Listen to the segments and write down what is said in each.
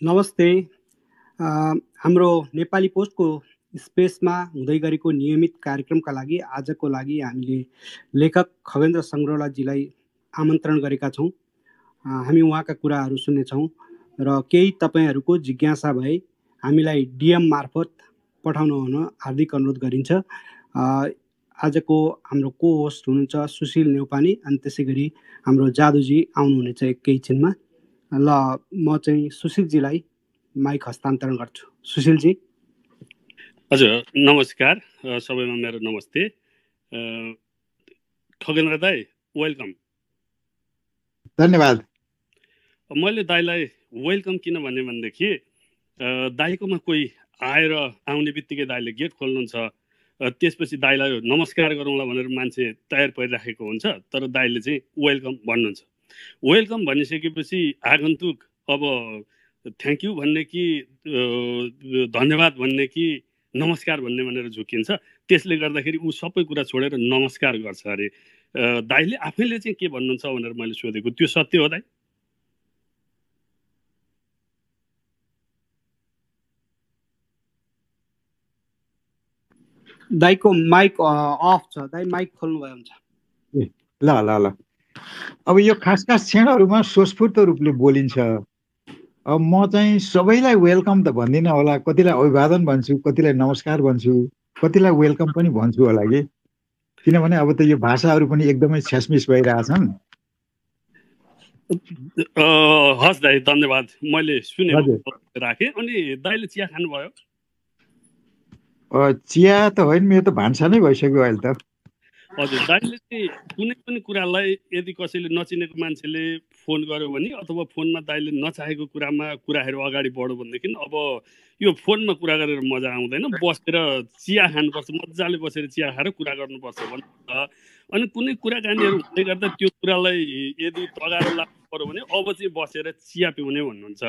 नमस्ते। हाम्रो नेपाली पोस्टको स्पेसमा हुँदै गरेको नियमित कार्यक्रमका लागि आजको लागि हामीले लेखक खगेन्द्र सङ्ग्रौलाजीलाई आमन्त्रण गरेका छौँ। हामी उहाँका कुराहरू सुन्नेछौँ र केही तपाईँहरूको जिज्ञासा भए हामीलाई डिएम मार्फत पठाउन हुन हार्दिक अनुरोध गरिन्छ। आजको हाम्रो को होस्ट हुनुहुन्छ सुशील नेउपाने, अनि त्यसै गरी हाम्रो जादुजी आउनुहुनेछ केही छिनमा। ल म चाहिँ सुशीलजीलाई माइक हस्तान्तरण गर्छु। सुशीलजी। हजुर, नमस्कार सबैमा मेरो नमस्ते। खगेन्द्र दाई वेलकम। धन्यवाद। मैले दाईलाई वेलकम किन भन्ने भनेदेखि दाईकोमा कोही आएर आउने बित्तिकै दाईले गेट खोल्नुहुन्छ, त्यसपछि दाईलाई नमस्कार गरौँला भनेर मान्छे तयार परिराखेको हुन्छ, तर दाईले चाहिँ वेलकम भन्नुहुन्छ। वेलकम भनिसकेपछि आगन्तुक अब थ्याङ्क यू भन्ने कि धन्यवाद भन्ने कि नमस्कार भन्ने भनेर झुकिन्छ। त्यसले गर्दाखेरि ऊ सबै कुरा छोडेर नमस्कार गर्छ अरे। दाईले आफैले चाहिँ के भन्नुहुन्छ भनेर मैले सोधेको, त्यो सत्य हो दाई? दाईको माइक अफ छ, दाई माइक खोल्नु भयो हुन्छ। ल ल ल अब यो खास क्षणहरूमा स्वस्फूर्त रूपले बोलिन्छ। अब म चाहिँ सबैलाई वेलकम त भन्दिनँ होला, कतिलाई अभिवादन भन्छु, कतिलाई नमस्कार भन्छु, कतिलाई वेलकम पनि भन्छु होला कि, किनभने अब त यो भाषाहरू पनि एकदमै छ्यासमिस भइरहेछन्। हस् दाई, धन्यवाद। मैले सुने राखेँ। अनि दाईले चिया खानुभयो? चिया त होइन, मेरो त भान्सा नै भइसक्यो अहिले त। हजुर, दाईले चाहिँ कुनै पनि कुरालाई यदि कसैले नचिनेको मान्छेले फोन गर्यो भने अथवा फोनमा दाईले नचाहेको कुरामा कुराहरू अगाडि बढ्यो भनेदेखि अब यो फोनमा कुरा गरेर मजा आउँदैन, बसेर चिया खानुपर्छ, मजाले बसेर चिया खाएर कुरा गर्नुपर्छ भन्नुहुन्छ। अनि कुनै कुराकानीहरू हुँदै गर्दा त्यो कुरालाई यदि तगारो लाग्नु पर्यो भने अब चाहिँ बसेर चिया पिउने भन्नुहुन्छ।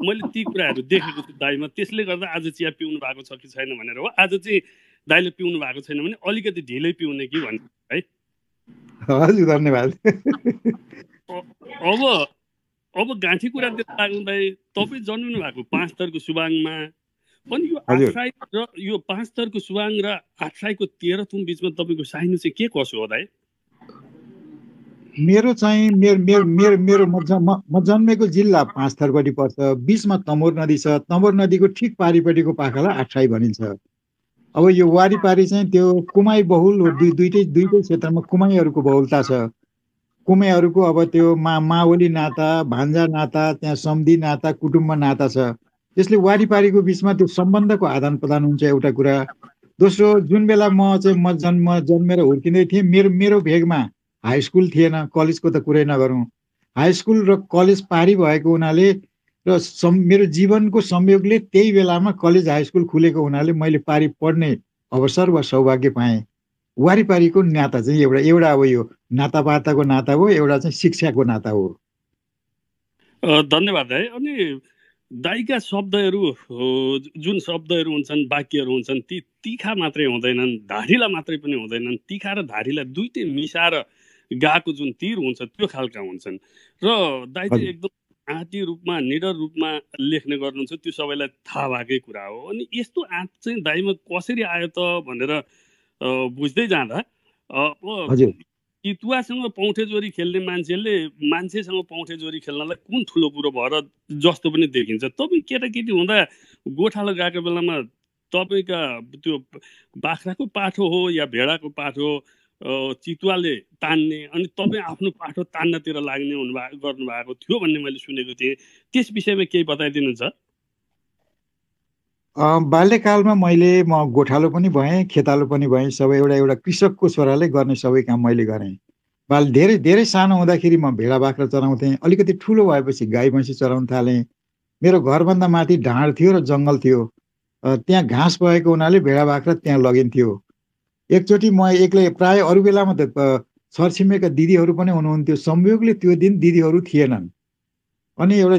मैले ती कुराहरू देखेको छु दाईमा, त्यसले गर्दा आज चिया पिउनु भएको छ कि छैन भनेर हो। आज चाहिँ दाईले पिउनु भएको छैन भने अलिकति ढिलै पिउने कि भन्नु है। हजुर, धन्यवाद। अब गाँठी कुरा लाग्नु दाई, तपाईँ जन्मिनु भएको 5 थरको सुबाङमा, अनि यो 8 साई र यो 5 थरको सुबाङ र 8 साईको 13 थुम बिचमा तपाईँको साइनो चाहिँ के कसो हो दाई? मेरो चाहिँ मेरो म जन्मेको जिल्ला 5 थरपट्टि पर्छ, बिचमा तमोर नदी छ, तमोर नदीको ठिक पारिपट्टिको पाखालाई 8 साई भनिन्छ। अब यो वारिपारि चाहिँ त्यो कुमाई बहुल दुईटै क्षेत्रमा कुमाईहरूको बहुलता छ। कुमाईहरूको अब त्यो मावली नाता, भान्जा नाता, त्यहाँ सम्धि नाता, कुटुम्ब नाता छ। त्यसले वारिपारिको बिचमा त्यो सम्बन्धको आदान प्रदान हुन्छ, एउटा कुरा। दोस्रो, जुन बेला म जन्मेर हुर्किँदै थिएँ, मेरो भेगमा हाई स्कुल थिएन, कलेजको त कुरै नगरौँ। हाई स्कुल र कलेज पारी भएको हुनाले र मेरो जीवनको संयोगले त्यही बेलामा कलेज हाई स्कुल खुलेको हुनाले मैले पारी पढ्ने अवसर वा सौभाग्य पाएँ। वारिपारिको नाता चाहिँ एउटा अब यो नातापाताको नाता हो, एउटा चाहिँ शिक्षाको नाता हो। धन्यवाद है। अनि दाईका शब्दहरू, जुन शब्दहरू हुन्छन्, वाक्यहरू हुन्छन्, ती तिखा मात्रै हुँदैनन्, धारिला मात्रै पनि हुँदैनन्। तिखा र धारिला दुइटै मिसाएर गाएको जुन तीर हुन्छ त्यो खालका हुन्छन्। र दाई चाहिँ एकदम आँटी रूपमा, निडर रूपमा लेख्ने गर्नुहुन्छ, त्यो सबैलाई थाहा भएकै कुरा हो। अनि यस्तो आँट चाहिँ दाईमा कसरी आयो त भनेर बुझ्दै जाँदा चितुवासँग पौठेजोरी खेल्ने मान्छेसँग पौठेजोरी खेल्नलाई कुन ठुलो कुरो भएर जस्तो पनि देखिन्छ। तपाईँ केटाकेटी हुँदा गोठालो गएको बेलामा तपाईँका त्यो बाख्राको पाठो हो या भेडाको पाठो चितुवाले तान्ने, अनि तपाईँ आफ्नो पाठो तान्नतिर लाग्ने गर्नुभएको थियो भन्ने मैले सुनेको थिएँ। त्यस विषयमा केही बताइदिनुहुन्छ? बाल्यकालमा म गोठालो पनि भएँ, खेतालो पनि भएँ, सबै एउटा कृषकको छोराले गर्ने सबै काम मैले गरेँ। धेरै सानो हुँदाखेरि म भेडा बाख्रा चराउँथेँ। अलिकति ठुलो भएपछि गाई भैँसी चराउन थालेँ। मेरो घरभन्दा माथि ढाँड थियो र जङ्गल थियो, त्यहाँ घाँस भएको हुनाले भेडा बाख्रा त्यहाँ लगिन्थ्यो। एकचोटि म एक्लै, प्राय अरू बेलामा त छरछिमेका दिदीहरू पनि हुनुहुन्थ्यो, संयोगले त्यो दिन दिदीहरू थिएनन्। अनि एउटा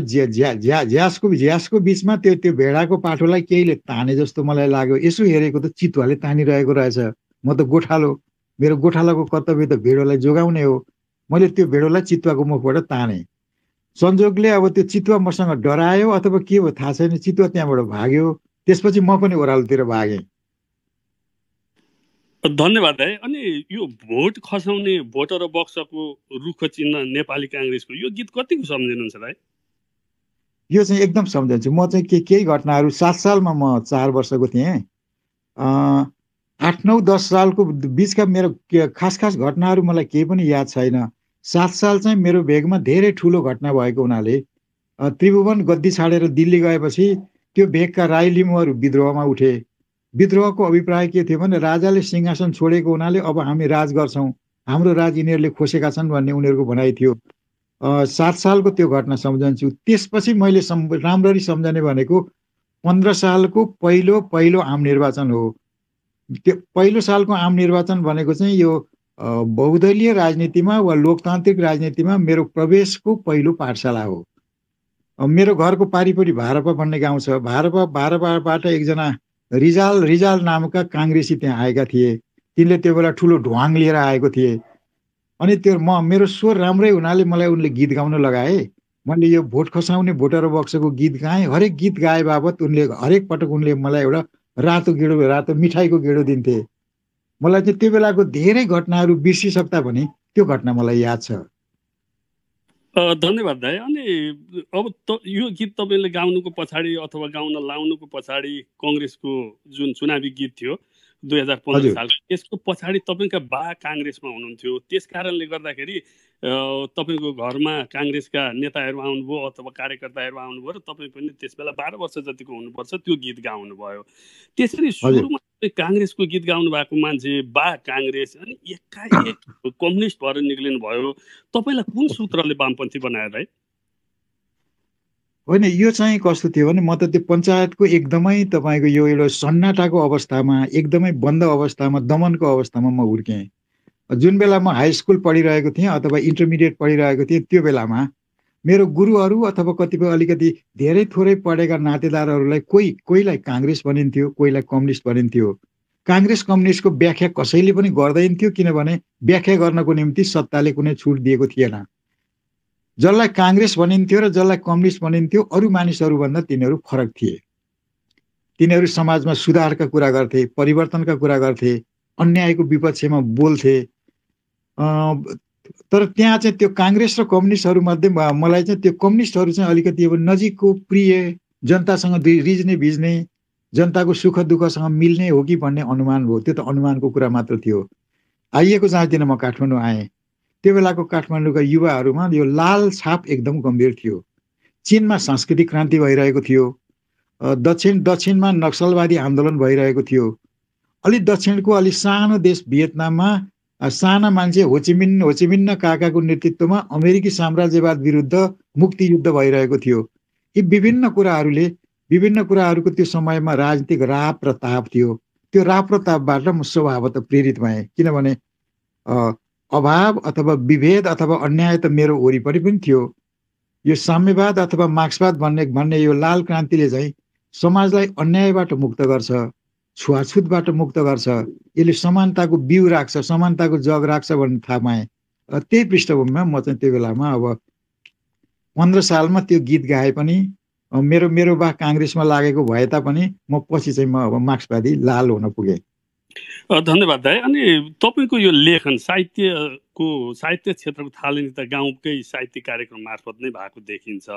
झ्यासको बिचमा त्यो भेडाको पाठोलाई केहीले ताने जस्तो मलाई लाग्यो। यसो हेरेको त चितुवाले तानिरहेको रहेछ। म त गोठालो, मेरो गोठालाको कर्तव्य त भेडोलाई जोगाउने हो। मैले त्यो भेडोलाई चितुवाको मुखबाट ताने। संजोगले अब त्यो चितुवा मसँग डरायो अथवा के हो थाहा छैन, चितुवा त्यहाँबाट भाग्यो। त्यसपछि म पनि ओह्रालोतिर भागेँ। धन्यवाद है। अनि यो भोट खसाउने भोटर बक्सको रुख चिन्ह नेपाली काङ्ग्रेसको यो गीत कतिको सम्झिनुहुन्छ भाइ? यो चाहिँ एकदम सम्झन्छु। म चाहिँ केही घटनाहरू 7 सालमा म 4 वर्षको थिएँ। 8, 9, 10 सालको बिचका मेरो खास घटनाहरू मलाई केही पनि याद छैन। 7 साल चाहिँ मेरो भेगमा धेरै ठुलो घटना भएको हुनाले त्रिभुवन गद्दी छाडेर दिल्ली गएपछि त्यो भेगका राई लिम्बूहरू विद्रोहमा उठे। विद्रोहको अभिप्राय के थियो भने राजाले सिंहासन छोडेको हुनाले अब हामी राज गर्छौँ, हाम्रो राज यिनीहरूले खोसेका छन् भन्ने उनीहरूको भनाइ थियो। 7 सालको त्यो घटना सम्झन्छु। त्यसपछि मैले राम्ररी सम्झने भनेको 15 सालको पहिलो आम निर्वाचन हो। त्यो पहिलो सालको आम निर्वाचन भनेको चाहिँ यो बहुदलीय राजनीतिमा वा लोकतान्त्रिक राजनीतिमा मेरो प्रवेशको पहिलो पाठशाला हो। मेरो घरको पारिपरि भारपा भन्ने गाउँ छ। भारपाबाट एकजना रिजाल नामका काङ्ग्रेसी त्यहाँ आएका थिए। तिनले त्यो बेला ठुलो ढुवाङ लिएर आएको थिए। अनि त्यो मेरो स्वर राम्रै हुनाले मलाई उनले गीत गाउन लगाए। मैले यो भोट खसाउने भोटर बक्सको गीत गाएँ। हरेक गीत गाए बाबत उनले हरेक पटक उनले मलाई एउटा रातो मिठाईको गेडो दिन्थे। मलाई चाहिँ त्यो बेलाको धेरै घटनाहरू बिर्सिसक्दा पनि त्यो घटना मलाई याद छ। धन्यवाद दाइ। अनि अब यो गीत तपाईँले गाउनुको पछाडि अथवा गाउन लाउनुको पछाडि कङ्ग्रेसको जुन चुनावी गीत थियो 2015 साल, त्यसको पछाडि तपाईँका बा काङ्ग्रेसमा हुनुहुन्थ्यो। त्यस कारणले गर्दाखेरि तपाईँको घरमा काङ्ग्रेसका नेताहरू आउनुभयो अथवा कार्यकर्ताहरू आउनुभयो र तपाईँ पनि त्यस बेला 12 वर्ष जतिको हुनुपर्छ, त्यो गीत गाउनुभयो। त्यसरी सुरुमा काङ्ग्रेसको गीत गाउनु भएको मान्छे बा काङ्ग्रेस, अनि एकाएक कम्युनिस्ट भएर निक्लिनु भयो। तपाईँलाई कुन सूत्रले वामपन्थी बनायो भाइ? होइन, यो चाहिँ कस्तो थियो भने म त त्यो पञ्चायतको एकदमै तपाईँको यो एउटा सन्नाटाको अवस्थामा, एकदमै बन्द अवस्थामा, दमनको अवस्थामा म हुर्केँ। जुन बेला म हाई स्कुल पढिरहेको थिएँ अथवा इन्टरमिडिएट पढिरहेको थिएँ, त्यो बेलामा मेरो गुरुहरू अथवा कतिपय अलिकति धेरै थोरै पढेका नातेदारहरूलाई कोहीलाई काङ्ग्रेस भनिन्थ्यो, कोहीलाई कम्युनिस्ट भनिन्थ्यो। काङ्ग्रेस कम्युनिस्टको व्याख्या कसैले पनि गर्दैन थियो, किनभने व्याख्या गर्नको निम्ति सत्ताले कुनै छुट दिएको थिएन। जसलाई काङ्ग्रेस भनिन्थ्यो र जसलाई कम्युनिस्ट भनिन्थ्यो, अरू मानिसहरूभन्दा तिनीहरू फरक थिए। तिनीहरू समाजमा सुधारका कुरा गर्थे, परिवर्तनका कुरा गर्थे, अन्यायको विपक्षमा बोल्थे। तर त्यहाँ चाहिँ त्यो काङ्ग्रेस र कम्युनिस्टहरू मध्ये मलाई चाहिँ त्यो कम्युनिस्टहरू चाहिँ अलिकति अब नजिकको, प्रिय, जनतासँग रिज्ने भिज्ने, जनताको सुख दुःखसँग मिल्ने हो कि भन्ने अनुमान भयो। त्यो त अनुमानको कुरा मात्र थियो। आइएको चाहदिनँ म काठमाडौँ आएँ। त्यो बेलाको काठमाडौँका युवाहरूमा यो लाल छाप एकदम गम्भीर थियो। चीनमा सांस्कृतिक क्रान्ति भइरहेको थियो। दक्षिणमा नक्सलवादी आन्दोलन भइरहेको थियो। अलि दक्षिणको अलि सानो देश भियतनाममा साना मान्छे होचिमिन्न काकाको नेतृत्वमा अमेरिकी साम्राज्यवाद विरुद्ध मुक्ति युद्ध भइरहेको थियो। यी विभिन्न कुराहरूको त्यो समयमा राजनीतिक राप र ताप थियो। त्यो राप र तापबाट म स्वभावतः प्रेरित भएँ, किनभने अभाव अथवा विभेद अथवा अन्याय त मेरो वरिपरि पनि थियो। यो साम्यवाद अथवा मार्क्सवाद भन्ने यो लाल क्रान्तिले चाहिँ समाजलाई अन्यायबाट मुक्त गर्छ, छुवाछुतबाट मुक्त गर्छ, यसले समानताको बिउ राख्छ, समानताको जग राख्छ भन्ने थाहा पाएँ। त्यही पृष्ठभूमिमा म चाहिँ त्यो बेलामा अब 15 सालमा त्यो गीत गाए पनि मेरो बा काङ्ग्रेसमा लागेको भए तापनि म पछि चाहिँ म अब मार्क्सवादी लाल हुन पुगेँ। धन्यवाद दाइ। अनि तपाईँको यो लेखन साहित्य क्षेत्रको थालनी त गाउँकै साहित्य कार्यक्रम मार्फत नै भएको देखिन्छ।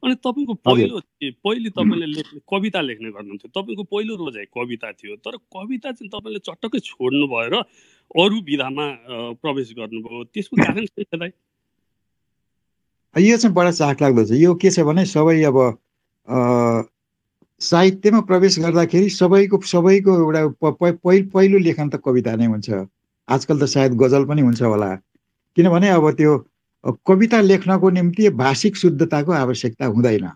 अनि तपाईँको पहिले तपाईँले लेख्ने कविता लेख्ने गर्नुहुन्थ्यो। तपाईँको पहिलो रोजाइ कविता थियो, तर कविता चाहिँ तपाईँले चटक्कै छोड्नु भयो र अरू विधामा प्रवेश गर्नुभयो। त्यसको कारण के छ दाइ? यो चाहिँ बडा चाखलाग्दो छ। यो के छ भने सबै अब साहित्यमा प्रवेश गर्दाखेरि सबैको एउटा पहिलो लेखन त कविता नै हुन्छ। आजकल त सायद गजल पनि हुन्छ होला, किनभने अब त्यो कविता लेख्नको निम्ति भाषिक शुद्धताको आवश्यकता हुँदैन।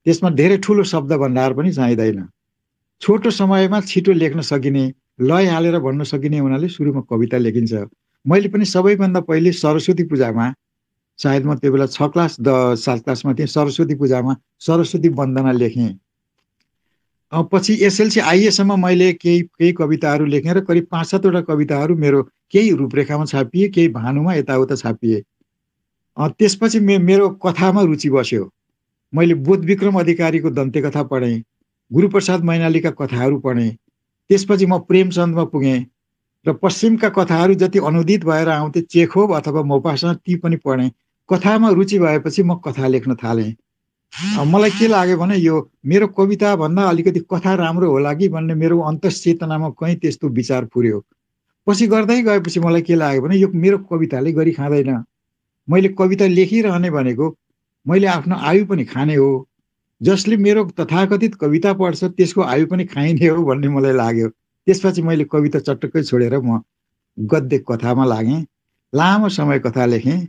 त्यसमा धेरै ठुलो शब्द भण्डार पनि चाहिँदैन। छोटो समयमा छिटो लेख्न सकिने, लय हालेर भन्न सकिने हुनाले सुरुमा कविता लेखिन्छ। मैले पनि सबैभन्दा पहिले सरस्वती पूजामा, सायद म त्यो बेला 6 क्लास 7 क्लासमा थिएँ, सरस्वती पूजामा सरस्वती वन्दना लेखेँ। पछि एसएलसी आइएसम्म मैले केही कविताहरू लेखेँ र करिब 5-7 वटा कविताहरू मेरो केही रूपरेखामा छापिए, केही भानुमा यताउता छापिए। त्यसपछि मेरो कथामा रुचि बस्यो। मैले बोधविक्रम अधिकारीको दन्त्यकथा पढेँ, गुरुप्रसाद मैनालीका कथाहरू पढेँ। त्यसपछि म प्रेमचन्दमा पुगेँ र पश्चिमका कथाहरू जति अनुदित भएर आउँथे, चेखोव अथवा मौपासना ती पनि पढेँ। कथामा रुचि भएपछि म कथा लेख्न थालेँ। मलाई के लाग्यो भने यो मेरो कविता भन्दा अलिकति कथा राम्रो होला कि भन्ने मेरो अन्तश्चेतनामा कहीँ त्यस्तो विचार पुर्यो। पछि गर्दै गएपछि मलाई के लाग्यो भने यो मेरो कविताले गरी खाँदैन। मैले कविता लेखिरहने भनेको मैले आफ्नो आयु पनि खाने हो। जसले मेरो तथाकथित कविता पढ्छ त्यसको आयु पनि खाइने हो भन्ने मलाई लाग्यो। त्यसपछि मैले कविता चटक्कै छोडेर म गद्य कथामा लागेँ। लामो समय कथा लेखेँ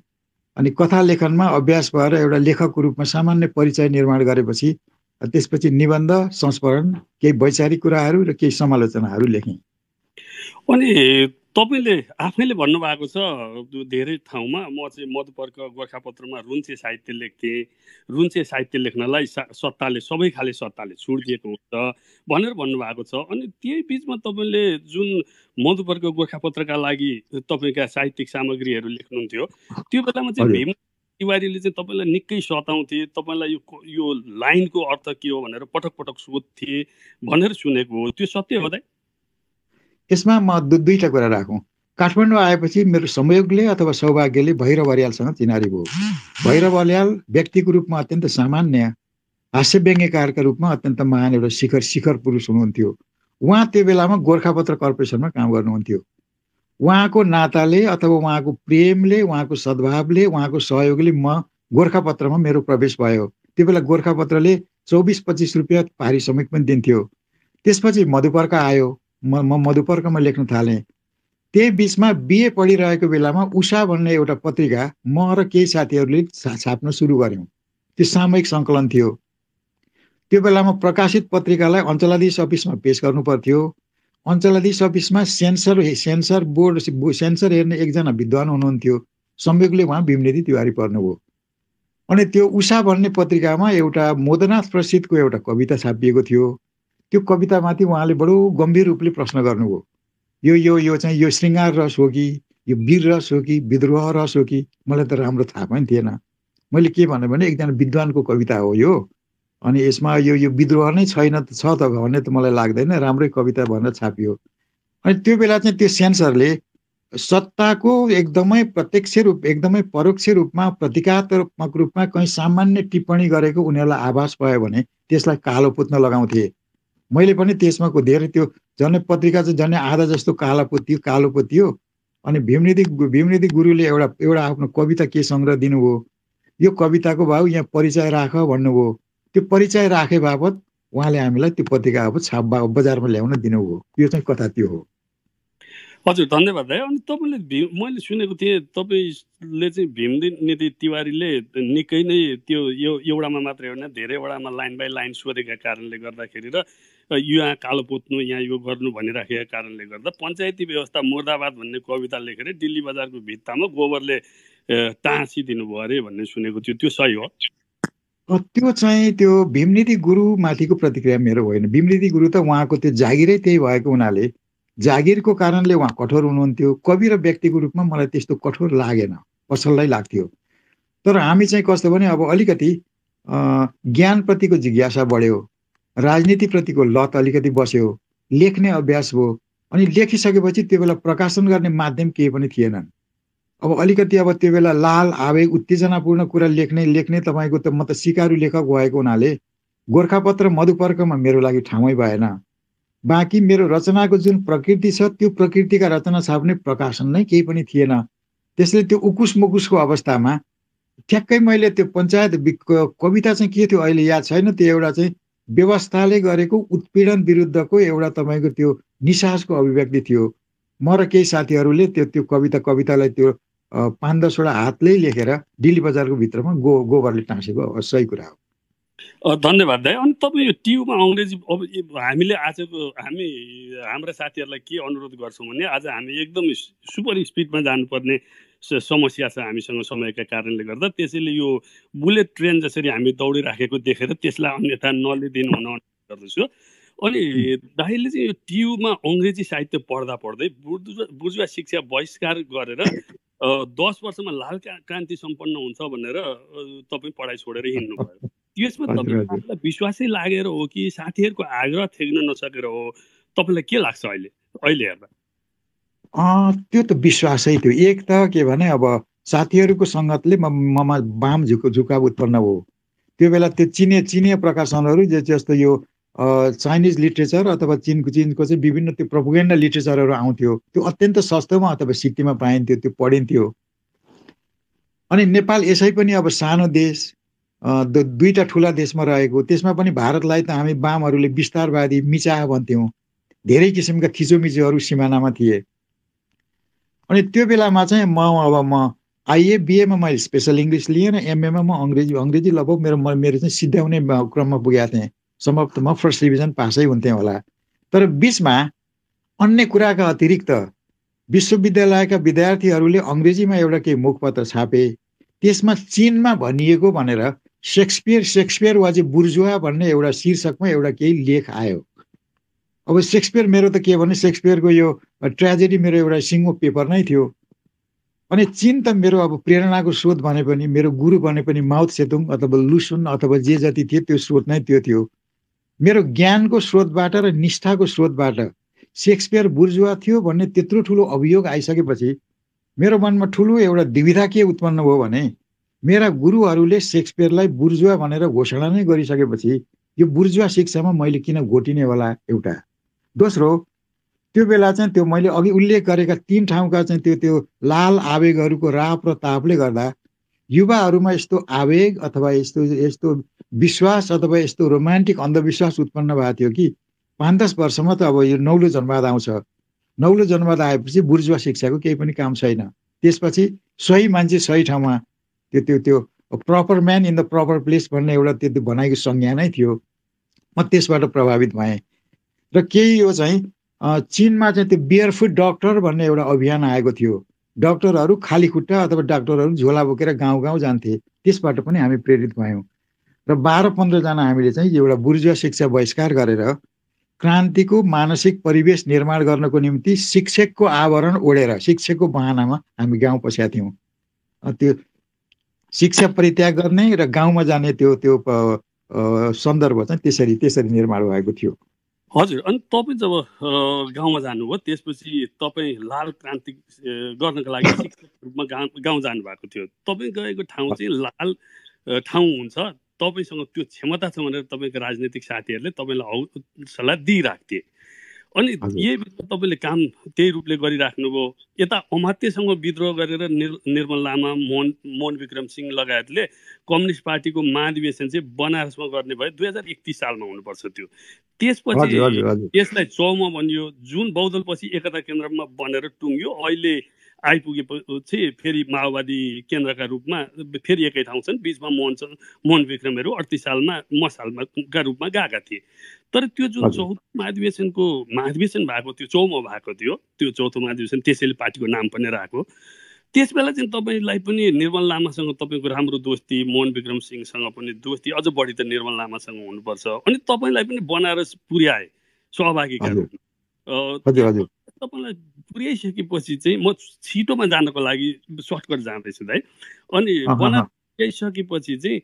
अनि कथा लेखनमा अभ्यास भएर एउटा लेखकको रूपमा सामान्य परिचय निर्माण गरेपछि त्यसपछि निबन्ध, संस्मरण, केही वैचारिक कुराहरू र केही समालोचनाहरू लेखेँ। अनि तपाईँले आफैले भन्नुभएको छ धेरै ठाउँमा म चाहिँ मधुपर्क गोर्खापत्रमा रुन्चे साहित्य लेख्थेँ, रुन्चे साहित्य लेख्नलाई सत्ताले सबै खाले सत्ताले छुट दिएको हुन्छ भनेर भन्नुभएको छ। अनि त्यही बिचमा तपाईँले जुन मधुपर्क गोर्खापत्रका लागि तपाईँका साहित्यिक सामग्रीहरू लेख्नुहुन्थ्यो त्यो बेलामा चाहिँ भीम तिवारीले चाहिँ तपाईँलाई निकै सताउँथे, तपाईँलाई यो लाइनको अर्थ के हो भनेर पटक पटक सोध्थे भनेर सुनेको हो, त्यो सत्य हो त? यसमा म दुईटा कुरा राखौँ। काठमाडौँ आएपछि मेरो संयोगले अथवा सौभाग्यले भैरव अर्यालसँग चिनारी भयो। भैरव अर्याल व्यक्तिको रूपमा अत्यन्त सामान्य, हास्य व्यङ्ग्यकारका रूपमा अत्यन्त महान एउटा शिखर पुरुष हुनुहुन्थ्यो। उहाँ त्यो बेलामा गोर्खापत्र कर्पोरेसनमा काम गर्नुहुन्थ्यो। उहाँको नाताले अथवा उहाँको प्रेमले, उहाँको सद्भावले, उहाँको सहयोगले म गोर्खापत्रमा मेरो प्रवेश भयो। त्यो बेला गोर्खापत्रले 24-25 रुपियाँ पारिश्रमिक पनि दिन्थ्यो। त्यसपछि मधुपर्क आयो, म मधुपर्कमा लेख्न थालेँ। त्यही बिचमा बिए पढिरहेको बेलामा उषा भन्ने एउटा पत्रिका म र केही साथीहरूले छाप्न सुरु गऱ्यौँ। त्यो सामूहिक सङ्कलन थियो। त्यो बेलामा प्रकाशित पत्रिकालाई अञ्चलाधीश अफिसमा पेश गर्नु पर्थ्यो। अञ्चलाधीश अफिसमा सेन्सर हेर्ने एकजना विद्वान हुनुहुन्थ्यो। संयोगले उहाँ भीमनिधि तिवारी पर्नुभयो। अनि त्यो उषा भन्ने पत्रिकामा एउटा मोदनाथ प्रसिद्धको एउटा कविता छापिएको थियो। त्यो कवितामाथि उहाँले बडो गम्भीर रूपले प्रश्न गर्नुभयो। यो चाहिँ यो श्रृङ्गार रस हो कि, यो वीर रस हो कि, विद्रोह रस हो कि, मलाई त राम्रो थाहा पनि थिएन। मैले के भने एकजना विद्वानको कविता हो यो, अनि यसमा यो विद्रोह नै छैन छ त भन्ने त मलाई लाग्दैन, राम्रै कविता भनेर छापियो। अनि त्यो बेला चाहिँ त्यो सेन्सरले सत्ताको एकदमै प्रत्यक्ष रूप, एकदमै परोक्ष रूपमा, प्रतीकात्मक रूपमा कहीँ सामान्य टिप्पणी गरेको उनीहरूलाई आभास भयो भने त्यसलाई कालो पुत्न लगाउँथे। मैले पनि त्यसमा धेरै त्यो झन् पत्रिका चाहिँ झन् आधा जस्तो कालो पोतियो। अनि भीमनिधि गुरुले एउटा आफ्नो कविता के सङ्ग्रह दिनुभयो, यो कविताको भाउ यहाँ परिचय राख भन्नुभयो। त्यो परिचय राखे बापत उहाँले हामीलाई त्यो पत्रिका अब बजारमा ल्याउन दिनुभयो। यो चाहिँ कथा त्यो हो। हजुर, धन्यवाद भाइ। अनि तपाईँले मैले सुनेको थिएँ तपाईँले चाहिँ भीमनिधि तिवारीले निकै नै त्यो एउटामा मात्रै होइन धेरैवटामा लाइन बाई लाइन सोधेका कारणले गर्दाखेरि र यहाँ कालो पोत्नु, यहाँ यो गर्नु भनिराखेका कारणले गर्दा पञ्चायती व्यवस्था मुर्दाबाद भन्ने कविता लेखेर दिल्ली बजारको भित्तामा गोबरले टाँसिदिनु भयो अरे भन्ने सुनेको थियो, त्यो सही हो? त्यो चाहिँ त्यो भीमनिधि गुरुमाथिको प्रतिक्रिया मेरो होइन। भीमनिधि गुरु त उहाँको त्यो जागिरै त्यही भएको हुनाले जागिरको कारणले उहाँ कठोर हुनुहुन्थ्यो। कवि र व्यक्तिको रूपमा मलाई त्यस्तो कठोर लागेन, पसललाई लाग्थ्यो। तर हामी चाहिँ कस्तो भने अब अलिकति ज्ञानप्रतिको जिज्ञासा बढ्यो, राजनीतिप्रतिको लत अलिकति बस्यो, लेख्ने अभ्यास भयो। अनि लेखिसकेपछि त्यो बेला प्रकाशन गर्ने माध्यम केही पनि थिएनन्। अब अलिकति अब त्यो बेला लाल आवेग उत्तेजनापूर्ण कुरा लेख्ने तपाईँको त म त सिकारु लेखक भएको हुनाले गोर्खापत्र मधुपर्कमा मेरो लागि ठाउँै भएन। बाँकी मेरो रचनाको जुन प्रकृति छ त्यो प्रकृतिका रचना छाप्ने प्रकाशन नै केही पनि थिएन। त्यसले त्यो उकुस मुकुसको अवस्थामा ठ्याक्कै मैले त्यो पञ्चायत कविता चाहिँ के थियो अहिले याद छैन, त्यो एउटा चाहिँ व्यवस्थाले गरेको उत्पीडन विरुद्धको एउटा तपाईँको त्यो निसासको अभिव्यक्ति थियो। म र केही साथीहरूले त्यो कवितालाई त्यो 5-10वटा हातले लेखेर दिल्ली बजारको भित्रमा गोबरले टाँसेको सही कुरा हो। धन्यवाद दाइ। अनि तपाईँ यो टियुमा अङ्ग्रेजी अब हामी हाम्रा साथीहरूलाई के अनुरोध गर्छौँ भने आज हामी एकदम सुपर स्पिडमा जानुपर्ने समस्या छ हामीसँग समयका कारणले गर्दा, त्यसैले यो बुलेट ट्रेन जसरी हामी दौडिराखेको देखेर त्यसलाई अन्यथा नलिदिनु हुन अनुरोध गर्दछु। अनि दाइले चाहिँ यो टियुमा अङ्ग्रेजी साहित्य पढ्दै बुर्जुवा शिक्षा बहिष्कार गरेर 10 वर्षमा लाल क्रान्ति सम्पन्न हुन्छ भनेर तपाईँ पढाइ छोडेर हिँड्नुभयो। त्यसमा तपाईँलाई विश्वासै लागेर हो कि साथीहरूको आग्रह थेग्न नसकेर हो, तपाईँलाई के लाग्छ अहिले हेर्दा? त्यो त विश्वासै थियो। एक त के भने अब साथीहरूको सङ्गतले ममा वाम झुकाव उत्पन्न हो। त्यो बेला त्यो चिनिया प्रकाशनहरू जस्तो यो चाइनिज लिट्रेचर अथवा चिनको चाहिँ विभिन्न त्यो प्रोपोगेन्डा लिट्रेचरहरू आउँथ्यो। त्यो अत्यन्त सस्तोमा अथवा सिक्कीमा पाइन्थ्यो, त्यो पढिन्थ्यो। अनि नेपाल यसै पनि अब सानो देश, दुईटा ठुला देशमा रहेको, त्यसमा पनि भारतलाई त हामी वामहरूले विस्तारवादी मिचा भन्थ्यौँ। धेरै किसिमका थिचोमिचोहरू सिमानामा थिए। अनि त्यो बेलामा चाहिँ म आइए बिएमा मैले स्पेसल इङ्ग्लिस लिएँ र एमएमा म अङ्ग्रेजी लगभग मेरो चाहिँ सिद्ध्याउने क्रममा पुगेको थिएँ। समाप्तमा फर्स्ट डिभिजन पासै हुन्थेँ होला। तर बिचमा अन्य कुराका अतिरिक्त विश्वविद्यालयका विद्यार्थीहरूले अङ्ग्रेजीमा एउटा केही मुखपत्र छापे। त्यसमा चीनमा भनिएको भनेर सेक्सपियर वा चाहिँ बुर्जुवा भन्ने एउटा शीर्षकमा एउटा केही लेख आयो। अब सेक्सपियर मेरो त के भने सेक्सपियरको यो ट्रेजेडी मेरो एउटा सिङ्गो पेपर नै थियो। अनि चीन त मेरो अब प्रेरणाको स्रोत भने पनि, मेरो गुरु भने पनि माओ त्से-तुङ अथवा लुसुन अथवा जे जति थियो त्यो स्रोत नै त्यो थियो। मेरो ज्ञानको स्रोतबाट र निष्ठाको स्रोतबाट सेक्सपियर बुर्जुवा थियो भन्ने त्यत्रो ठुलो अभियोग आइसकेपछि मेरो मनमा ठुलो एउटा दुविधा के उत्पन्न भयो भने मेरा गुरुहरूले सेक्सपियरलाई बुर्जुवा भनेर घोषणा नै गरिसकेपछि यो बुर्जुवा शिक्षामा मैले किन घोटिने होला एउटा। दोस्रो, त्यो बेला चाहिँ त्यो मैले अघि उल्लेख गरेका 3 ठाउँका चाहिँ त्यो लाल आवेगहरूको राप र तापले गर्दा युवाहरूमा यस्तो आवेग अथवा यस्तो विश्वास अथवा यस्तो रोमान्टिक अन्धविश्वास उत्पन्न भएको थियो कि 5-10 वर्षमा त अब यो नौलो जनवाद आउँछ। नौलो जनवाद आएपछि बुर्जुवा शिक्षाको केही पनि काम छैन। त्यसपछि सही मान्छे सही ठाउँमा, त्यो proper man in the proper place भन्ने एउटा त्यो भनाइको संज्ञा नै थियो। म त्यसबाट प्रभावित भएँ र केही यो चाहिँ चीनमा चाहिँ त्यो बियरफुट डक्टर भन्ने एउटा अभियान आएको थियो। डक्टरहरू खाली खुट्टा अथवा डाक्टरहरू झोला बोकेर गाउँ गाउँ जान्थे। त्यसबाट पनि हामी प्रेरित भयौँ र 12-15 जना हामीले चाहिँ एउटा बुर्जुवा शिक्षा बहिष्कार गरेर क्रान्तिको मानसिक परिवेश निर्माण गर्नको निम्ति शिक्षकको आवरण ओढेर शिक्षकको बहानामा हामी गाउँ पसेका थियौँ। त्यो शिक्षा परित्याग गर्ने र गाउँमा जाने त्यो सन्दर्भ चाहिँ त्यसरी निर्माण भएको थियो। हजुर, अनि तपाईँ जब गाउँमा जानुभयो त्यसपछि तपाईँ लाल क्रान्ति गर्नको लागि शिक्षक रूपमा गाउँ जानुभएको थियो। तपाईँ गएको ठाउँ चाहिँ लाल ठाउँ हुन्छ, तपाईँसँग त्यो क्षमता छ भनेर तपाईँको राजनीतिक साथीहरूले तपाईँलाई हौसला दिइरहेको थिए। अनि यही बिचमा तपाईँले काम त्यही रूपले गरिराख्नुभयो। यता अमात्यसँग विद्रोह गरेर निर्मल लामा, मोहन विक्रम सिंह लगायतले कम्युनिस्ट पार्टीको महाधिवेशन चाहिँ बनारसमा गर्ने भयो। 2031 सालमा हुनुपर्छ त्यो। त्यसपछि त्यसलाई चौमा बनियो, जुन बहुदलपछि एकता केन्द्रमा बनेर टुङ्ग्यो। अहिले आइपुगेपछि फेरि माओवादी केन्द्रका रूपमा फेरि एकै ठाउँ छन्। बिचमा मोहन विक्रमहरू 38 सालमा मसालका रूपमा गएका थिए। तर त्यो जुन चौथो महाधिवेशन भएको थियो, चौमा भएको थियो, त्यो चौथो महाधिवेशन त्यसैले पार्टीको नाम पनि राखेको। त्यस बेला चाहिँ तपाईँलाई पनि निर्मल लामासँग तपाईँको राम्रो दोस्ती, मोहन विक्रम सिंहसँग पनि दोस्ती, अझ बढी त निर्मल लामासँग हुनुपर्छ। अनि तपाईँलाई पनि बनारस पुर्याए सहभागीका रूपमा। तपाईँलाई पुर्याइसकेपछि चाहिँ म छिटोमा जानको लागि सर्टकट जाँदैछु दाइ। अनि बनारस पुर्याइसकेपछि चाहिँ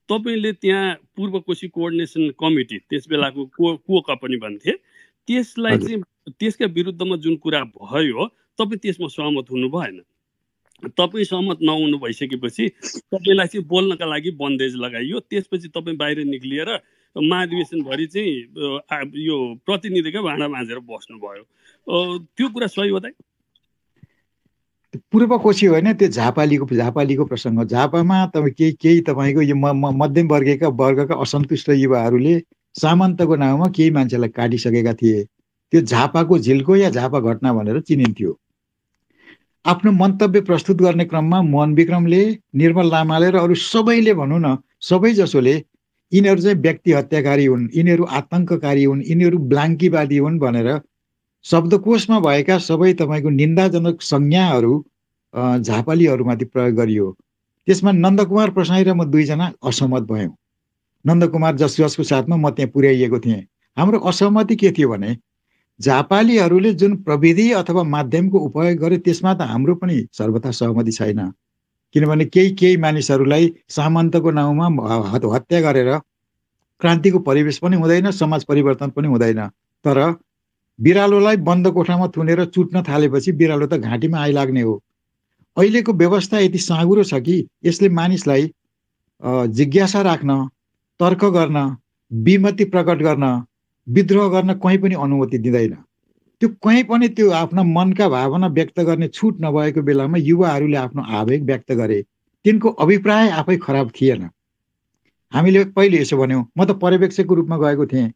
तपाईँले त्यहाँ पूर्व कोशी कोअर्डिनेसन कमिटी, त्यस बेलाको कोका पनि भन्थे, त्यसलाई चाहिँ त्यसका विरुद्धमा जुन कुरा भयो तपाईँ त्यसमा सहमत हुनु भएन। तपाईँ सहमत नहुनु भइसकेपछि तपाईँलाई चाहिँ बोल्नका लागि बन्देज लगाइयो। त्यसपछि तपाईँ बाहिर निक्लिएर महाधिवेशनभरि चाहिँ यो प्रतिनिधिका भाँडा माझेर बस्नुभयो। त्यो कुरा सही हो त? पूर्व कोशी होइन, त्यो झापालीको प्रसङ्ग। झापामा तपाईँ केही तपाईँको यो मध्यम वर्गका असन्तुष्ट युवाहरूले सामन्तको नाउँमा केही मान्छेलाई काटिसकेका थिए। त्यो झापाको झिल्को या झापा घटना भनेर चिनिन्थ्यो। आफ्नो मन्तव्य प्रस्तुत गर्ने क्रममा मोहन विक्रमले, निर्मल लामाले र अरू सबैले भनौँ न, सबैजसोले यिनीहरू चाहिँ व्यक्ति हत्याकारी हुन्, यिनीहरू आतङ्ककारी हुन्, यिनीहरू ब्लाङ्कीवादी हुन् भनेर शब्दकोशमा भएका सबै तपाईँको निन्दाजनक संज्ञाहरू झापालीहरूमाथि प्रयोग गरियो। त्यसमा नन्दकुमार प्रसाई र म 2 जना असहमत भयौँ। नन्दकुमार जसको साथमा म त्यहाँ पुर्याइएको थिएँ। हाम्रो असहमति के थियो भने झापालीहरूले जुन प्रविधि अथवा माध्यमको उपयोग गरे त्यसमा त हाम्रो पनि सर्वथा सहमति छैन। किनभने केही मानिसहरूलाई सामन्तको नाउँमा हत्या गरेर क्रान्तिको परिवेश पनि हुँदैन, समाज परिवर्तन पनि हुँदैन। तर बिरालोलाई बन्द कोठामा थुनेर चुट्न थालेपछि बिरालो त घाँटीमा आइलाग्ने हो। अहिलेको व्यवस्था यति साँघुरो छ कि यसले मानिसलाई जिज्ञासा राख्न, तर्क गर्न, विमति प्रकट गर्न, विद्रोह गर्न कहीँ पनि अनुमति दिँदैन। त्यो कहीँ पनि त्यो आफ्ना मनका भावना व्यक्त गर्ने छुट नभएको बेलामा युवाहरूले आफ्नो आवेग व्यक्त गरे। तिनको अभिप्राय आफै खराब थिएन। हामीले पहिले यसो भन्यौँ, म त पर्यवेक्षकको रूपमा गएको थिएँ।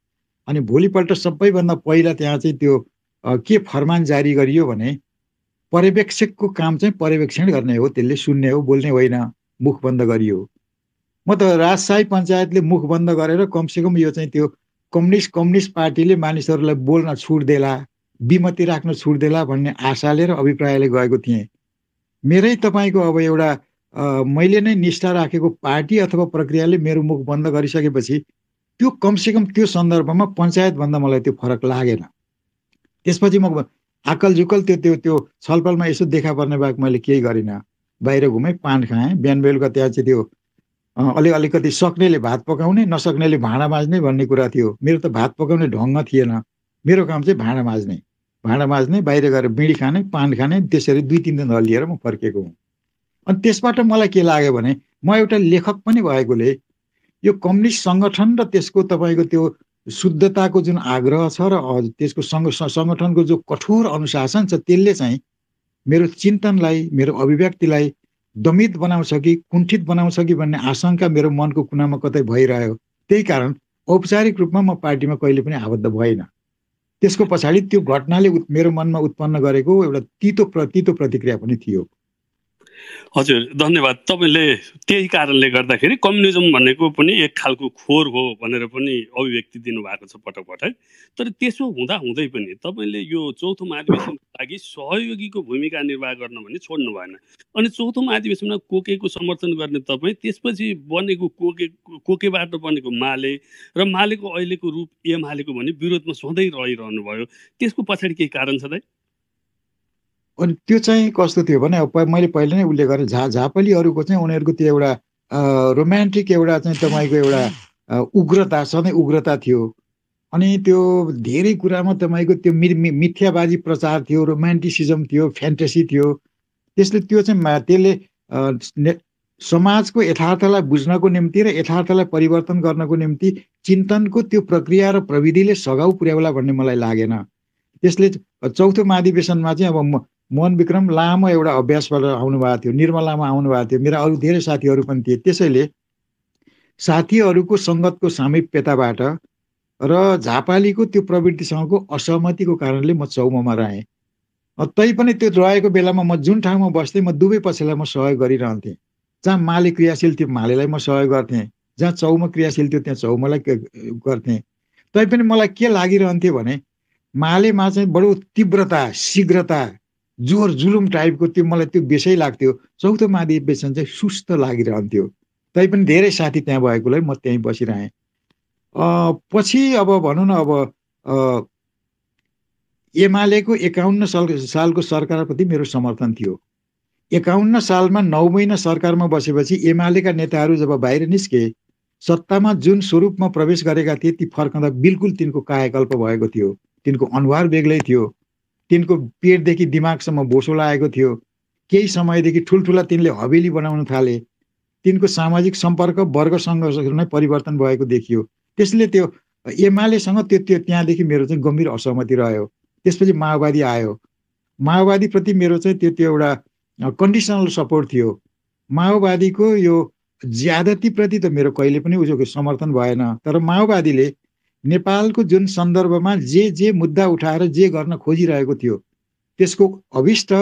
अनि भोलिपल्ट सबैभन्दा पहिला त्यहाँ चाहिँ त्यो के फरमान जारी गरियो भने पर्यवेक्षकको काम चाहिँ पर्यवेक्षण गर्ने हो, त्यसले सुन्ने हो, बोल्ने होइन, मुख बन्द गरियो। म त राजशाही पञ्चायतले मुख बन्द गरेर कमसेकम यो चाहिँ त्यो कम्युनिस्ट पार्टीले मानिसहरूलाई बोल्न छुट देला, विमति राख्न छुट देला भन्ने आशाले र अभिप्रायले गएको थिएँ। मेरै तपाईँको अब एउटा मैले नै निष्ठा राखेको पार्टी अथवा प्रक्रियाले मेरो मुख बन्द गरिसकेपछि त्यो कमसेकम त्यो सन्दर्भमा पञ्चायतभन्दा मलाई त्यो फरक लागेन। त्यसपछि म आकल झुकल त्यो छलफलमा यसो देखा पर्ने बाहेक मैले केही गरिनँ। बाहिर घुमेँ, पान खाएँ, बिहान बेलुका त्यहाँ चाहिँ त्यो अलिकति सक्नेले भात पकाउने, नसक्नेले भाँडा माझ्ने भन्ने कुरा थियो। मेरो त भात पकाउने ढङ्ग थिएन। मेरो काम चाहिँ भाँडा माझ्ने, बाहिर गएर बिडी खाने, पान खाने, त्यसरी 2-3 दिन हल्लिएर म फर्केको हुँ। अनि त्यसबाट मलाई के लाग्यो भने म एउटा लेखक पनि भएकोले यो कम्युनिस्ट सङ्गठन र त्यसको तपाईँको त्यो शुद्धताको जुन आग्रह छ र त्यसको सङ्गठनको जो कठोर अनुशासन छ त्यसले चाहिँ मेरो चिन्तनलाई, मेरो अभिव्यक्तिलाई दमित बनाउँछ कि कुण्ठित बनाउँछ कि भन्ने आशंका मेरो मनको कुनामा कतै भइरह्यो। त्यही कारण औपचारिक रूपमा म पार्टीमा कहिले पनि आबद्ध भएन। त्यसको पछाडि त्यो घटनाले मेरो मनमा उत्पन्न गरेको एउटा तितो प्रतिक्रिया पनि थियो। हजुर, धन्यवाद। तपाईँले त्यही कारणले गर्दाखेरि कम्युनिजम भनेको पनि एक खालको खोर हो भनेर पनि अभिव्यक्ति दिनुभएको छ पटक पटक। तर त्यसो हुँदा हुँदै पनि तपाईँले यो चौथो महाधिवेशनको लागि सहयोगीको भूमिका निर्वाह गर्न भने छोड्नु भएन। अनि चौथो महाधिवेशनमा कोकेको समर्थन गर्ने तपाईँ त्यसपछि बनेको कोकेबाट बनेको माले र मालेको अहिलेको रूप एमालेको भने विरोधमा सधैँ रहिरहनु भयो। त्यसको पछाडि केही कारण छ त? अनि त्यो चाहिँ कस्तो थियो भने मैले पहिले नै उल्लेख गरेँ, झापालीहरूको चाहिँ उनीहरूको त्यो एउटा रोमान्टिक एउटा चाहिँ तपाईँको एउटा उग्रता, सधैँ उग्रता थियो। अनि त्यो धेरै कुरामा तपाईँको त्यो मिथ्याबाजी प्रचार थियो, रोमान्टिसिजम थियो, फ्यान्टेसी थियो। त्यसले समाजको यथार्थलाई बुझ्नको निम्ति र यथार्थलाई परिवर्तन गर्नको निम्ति चिन्तनको त्यो प्रक्रिया र प्रविधिले सघाउ पुर्याउला भन्ने मलाई लागेन। त्यसले चौथो महाधिवेशनमा चाहिँ अब मोहन विक्रम लामो एउटा अभ्यासबाट आउनुभएको थियो, निर्मल लामा आउनुभएको थियो, मेरा अरू धेरै साथीहरू पनि थिए। त्यसैले साथीहरूको सङ्गतको सामिप्यताबाट र झापालीको त्यो प्रवृत्तिसँगको असहमतिको कारणले म चौममा रहेँ। तैपनि त्यो रहेको बेलामा म जुन ठाउँमा बस्थेँ म दुवै पक्षलाई म सहयोग गरिरहन्थेँ। जहाँ माले क्रियाशील थियो मालेलाई म सहयोग गर्थेँ, जहाँ चौमा क्रियाशील थियो त्यहाँ चौमालाई गर्थेँ। तैपनि मलाई के लागिरहन्थ्यो भने मालेमा चाहिँ बडो तीव्रता, शीघ्रता, जोर जुलुम टाइपको त्यो मलाई त्यो बेसै लाग्थ्यो। चौथो महाधिवेशन चाहिँ सुस्त लागिरहन्थ्यो। तैपनि धेरै साथी त्यहाँ भएकोलाई म त्यहीँ बसिरहेँ। पछि अब भनौँ न, अब एमालेको 51 सालको सरकारप्रति मेरो समर्थन थियो। 51 सालमा 9 महिना सरकारमा बसेपछि एमालेका नेताहरू जब बाहिर निस्के, सत्तामा जुन स्वरूपमा प्रवेश गरेका थिए ती फर्कँदा बिल्कुल तिनको कायाकल्प भएको थियो। तिनको अनुहार बेग्लै थियो, तिनको पेटदेखि दिमागसम्म बोसो लागेको थियो। केही समयदेखि ठुल्ठुला तिनले हवेली बनाउन थाले। तिनको सामाजिक सम्पर्क वर्गसँग नै परिवर्तन भएको देखियो। त्यसले त्यो एमालेसँग त्यो त्यहाँदेखि मेरो चाहिँ गम्भीर असहमति रह्यो। त्यसपछि माओवादी आयो। माओवादीप्रति मेरो चाहिँ त्यो एउटा कन्डिसनल सपोर्ट थियो। माओवादीको यो ज्यादतीप्रति त मेरो कहिले पनि उसको समर्थन भएन। तर माओवादीले नेपालको जुन सन्दर्भमा जे मुद्दा उठाएर जे गर्न खोजिरहेको थियो त्यसको अभिष्ट,